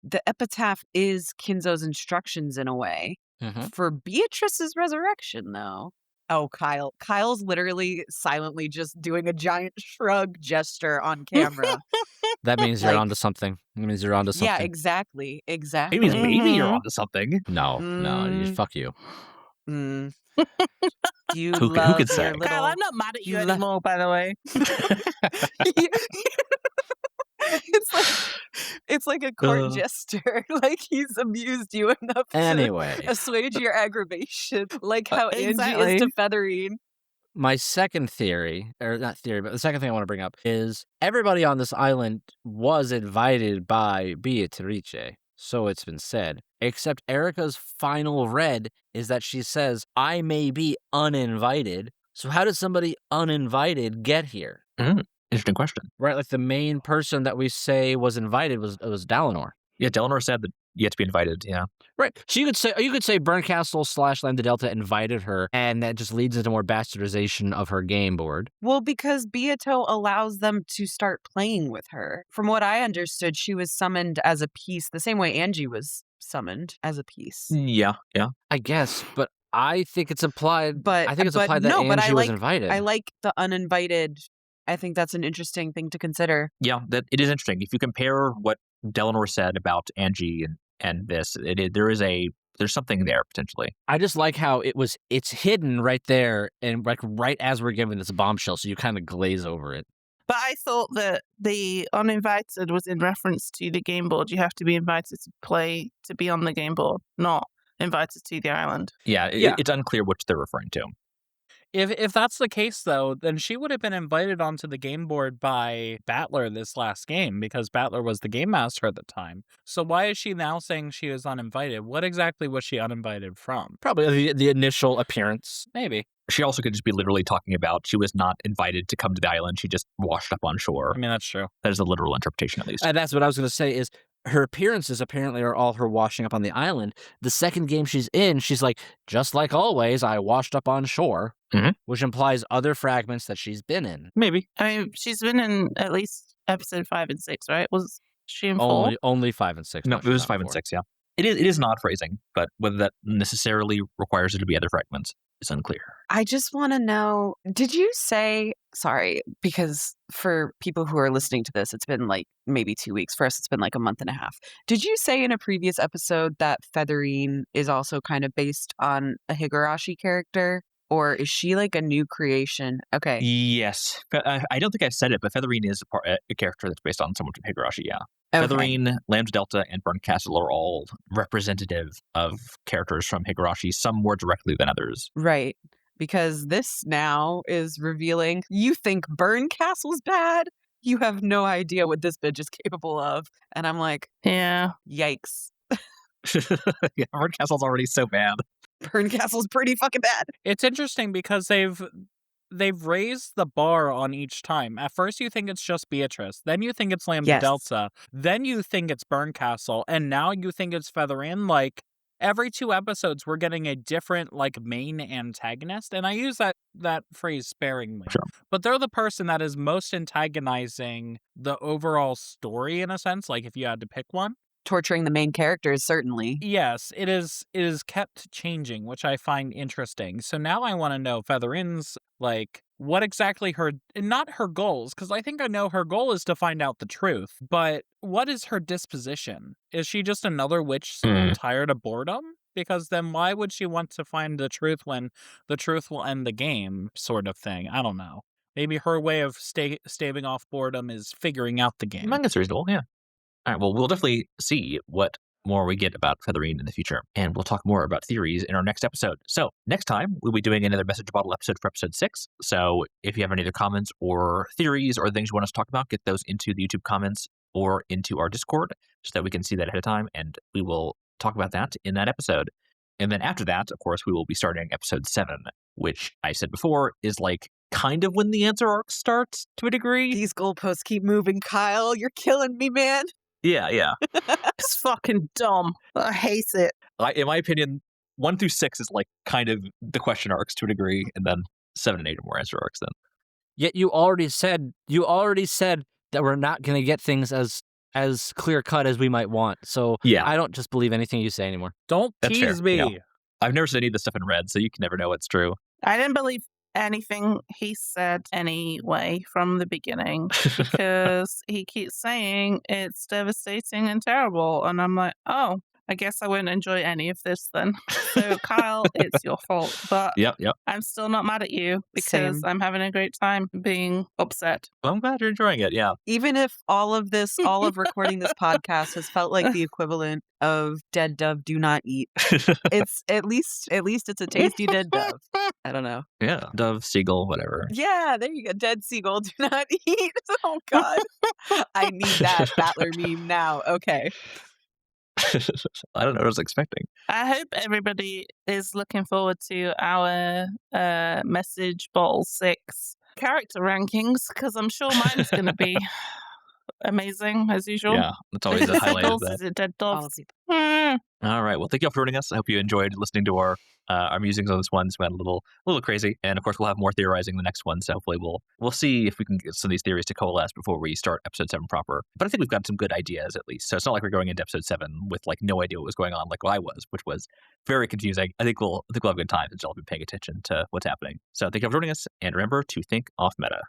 the epitaph is Kinzo's instructions in a way. Mm-hmm. For Beatrice's resurrection, though. Oh, Kyle. Kyle's literally silently just doing a giant shrug gesture on camera. That means you're Like- onto something. That means you're onto something. Yeah, exactly. Exactly. Maybe you're Mhm. onto something. No, Mm. fuck you. Mm. You Who love could say? your little... Kyle, I'm not mad at you you lo- anymore, by the way. It's like a court Ugh. jester. Like he's amused you enough to Anyway, assuage your aggravation. Like how Angie Exactly. is to Featherine. my second theory, or not theory, but the second thing I want to bring up is everybody on this island was invited by Beatrice. So it's been said. Except Erika's final read is that she says, I may be uninvited. So how did somebody uninvited get here? Interesting question. Right, like the main person that we say was invited was Dalinor. Yeah, Delanor said that you had to be invited. Yeah. Right. So you could say Burncastle / Lambda Delta invited her, and that just leads into more bastardization of her game board. Well, because Beato allows them to start playing with her. From what I understood, she was summoned as a piece, the same way Angie was summoned as a piece. Yeah. I guess, but I think it's implied. But I think it's but implied that no, but Angie was invited. I like the uninvited. I think that's an interesting thing to consider. Yeah, that it is interesting. If you compare what Delanor said about Angie and this, there's something there potentially. I just like how it's hidden right there, and like right as we're given this bombshell, so you kind of glaze over it. But I thought that the uninvited was in reference to the game board. You have to be invited to play to be on the game board, not invited to the island. Yeah, Yeah. it's unclear which they're referring to. If that's the case, though, then she would have been invited onto the game board by Battler this last game because Battler was the game master at the time. So why is she now saying she was uninvited? What exactly was she uninvited from? Probably the initial appearance. Maybe. She also could just be literally talking about she was not invited to come to the island. She just washed up on shore. I mean, that's true. That is a literal interpretation, at least. And that's what I was going to say is her appearances apparently are all her washing up on the island. The second game she's in, she's like, just like always, I washed up on shore, Mhm. which implies other fragments that she's been in. Maybe. I mean, she's been in at least episode 5 and 6, right? Was she in 4? Only 5 and 6. No, she's it was not 5 and four. 6, yeah. It is an odd phrasing, but whether that necessarily requires it to be other fragments is unclear. I just want to know, did you say, sorry, because for people who are listening to this, it's been like maybe 2 weeks. For us, it's been like a month and a half. Did you say in a previous episode that Featherine is also kind of based on a Higurashi character? Or is she like a new creation? Okay. Yes. I don't think I said it, but Featherine is a character that's based on someone from Higurashi, yeah. Okay. Featherine, Lambda Delta, and Burncastle are all representative of characters from Higurashi, some more directly than others. Right. Because this now is revealing you think Burncastle's bad? You have no idea what this bitch is capable of. And I'm like, Yeah. yikes. Yeah, Burncastle's already so bad. Burncastle's pretty fucking bad. It's interesting because they've raised the bar on each time. At first you think it's just Beatrice, then you think it's Lambda Yes. Delta, then you think it's Burncastle, and now you think it's Featherine. Like every 2 episodes we're getting a different like main antagonist, and I use that phrase sparingly. Sure. But they're the person that is most antagonizing the overall story in a sense, like if you had to pick one. Torturing the main characters, certainly. Yes, it is kept changing, which I find interesting. So now I want to know Featherine's, like, what exactly not her goals, because I think I know her goal is to find out the truth, but what is her disposition? Is she just another witch tired of boredom? Because then why would she want to find the truth when the truth will end the game, sort of thing? I don't know. Maybe her way of staving off boredom is figuring out the game. I guess reasonable, yeah. All right, well, we'll definitely see what more we get about Featherine in the future, and we'll talk more about theories in our next episode. So next time, we'll be doing another message bottle episode for episode 6. So if you have any other comments or theories or things you want us to talk about, get those into the YouTube comments or into our Discord so that we can see that ahead of time, and we will talk about that in that episode. And then after that, of course, we will be starting episode 7, which I said before is like kind of when the answer arc starts to a degree. These goalposts keep moving, Kyle. You're killing me, man. Yeah. It's fucking dumb. I hate it. In my opinion, 1 through 6 is like kind of the question arcs to a degree, and then 7 and 8 are more answer arcs then. Yet you already said that we're not going to get things as clear cut as we might want. So Yeah. I don't just believe anything you say anymore. Don't That's tease fair, me. yeah. I've never seen any of this stuff in red, so you can never know what's true. I didn't believe anything he said anyway from the beginning because he keeps saying it's devastating and terrible. And I'm like, oh, I guess I won't enjoy any of this then. So, Kyle, it's your fault. But Yep. I'm still not mad at you because Same. I'm having a great time being upset. Well, I'm glad you're enjoying it, yeah. Even if all of recording this podcast has felt like the equivalent of dead dove do not eat, it's at least it's a tasty dead dove. I don't know. Yeah. Dove, seagull, whatever. Yeah, there you go. Dead seagull do not eat. Oh God, I need that Battler meme now. Okay. I don't know what I was expecting. I hope everybody is looking forward to our Message Bottle 6 character rankings because I'm sure mine's going to be amazing as usual. Yeah, that's always Is a it highlight of seagulls? that. Is it dead All doves? people. All right. Well, thank you all for joining us. I hope you enjoyed listening to our musings on this one. It's been a little crazy, and of course, we'll have more theorizing in the next one. So hopefully, we'll see if we can get some of these theories to coalesce before we start episode 7 proper. But I think we've got some good ideas at least. So it's not like we're going into episode 7 with like no idea what was going on, like I was, which was very confusing. I think we'll have a good time as you'll be paying attention to what's happening. So thank you all for joining us, and remember to think off meta.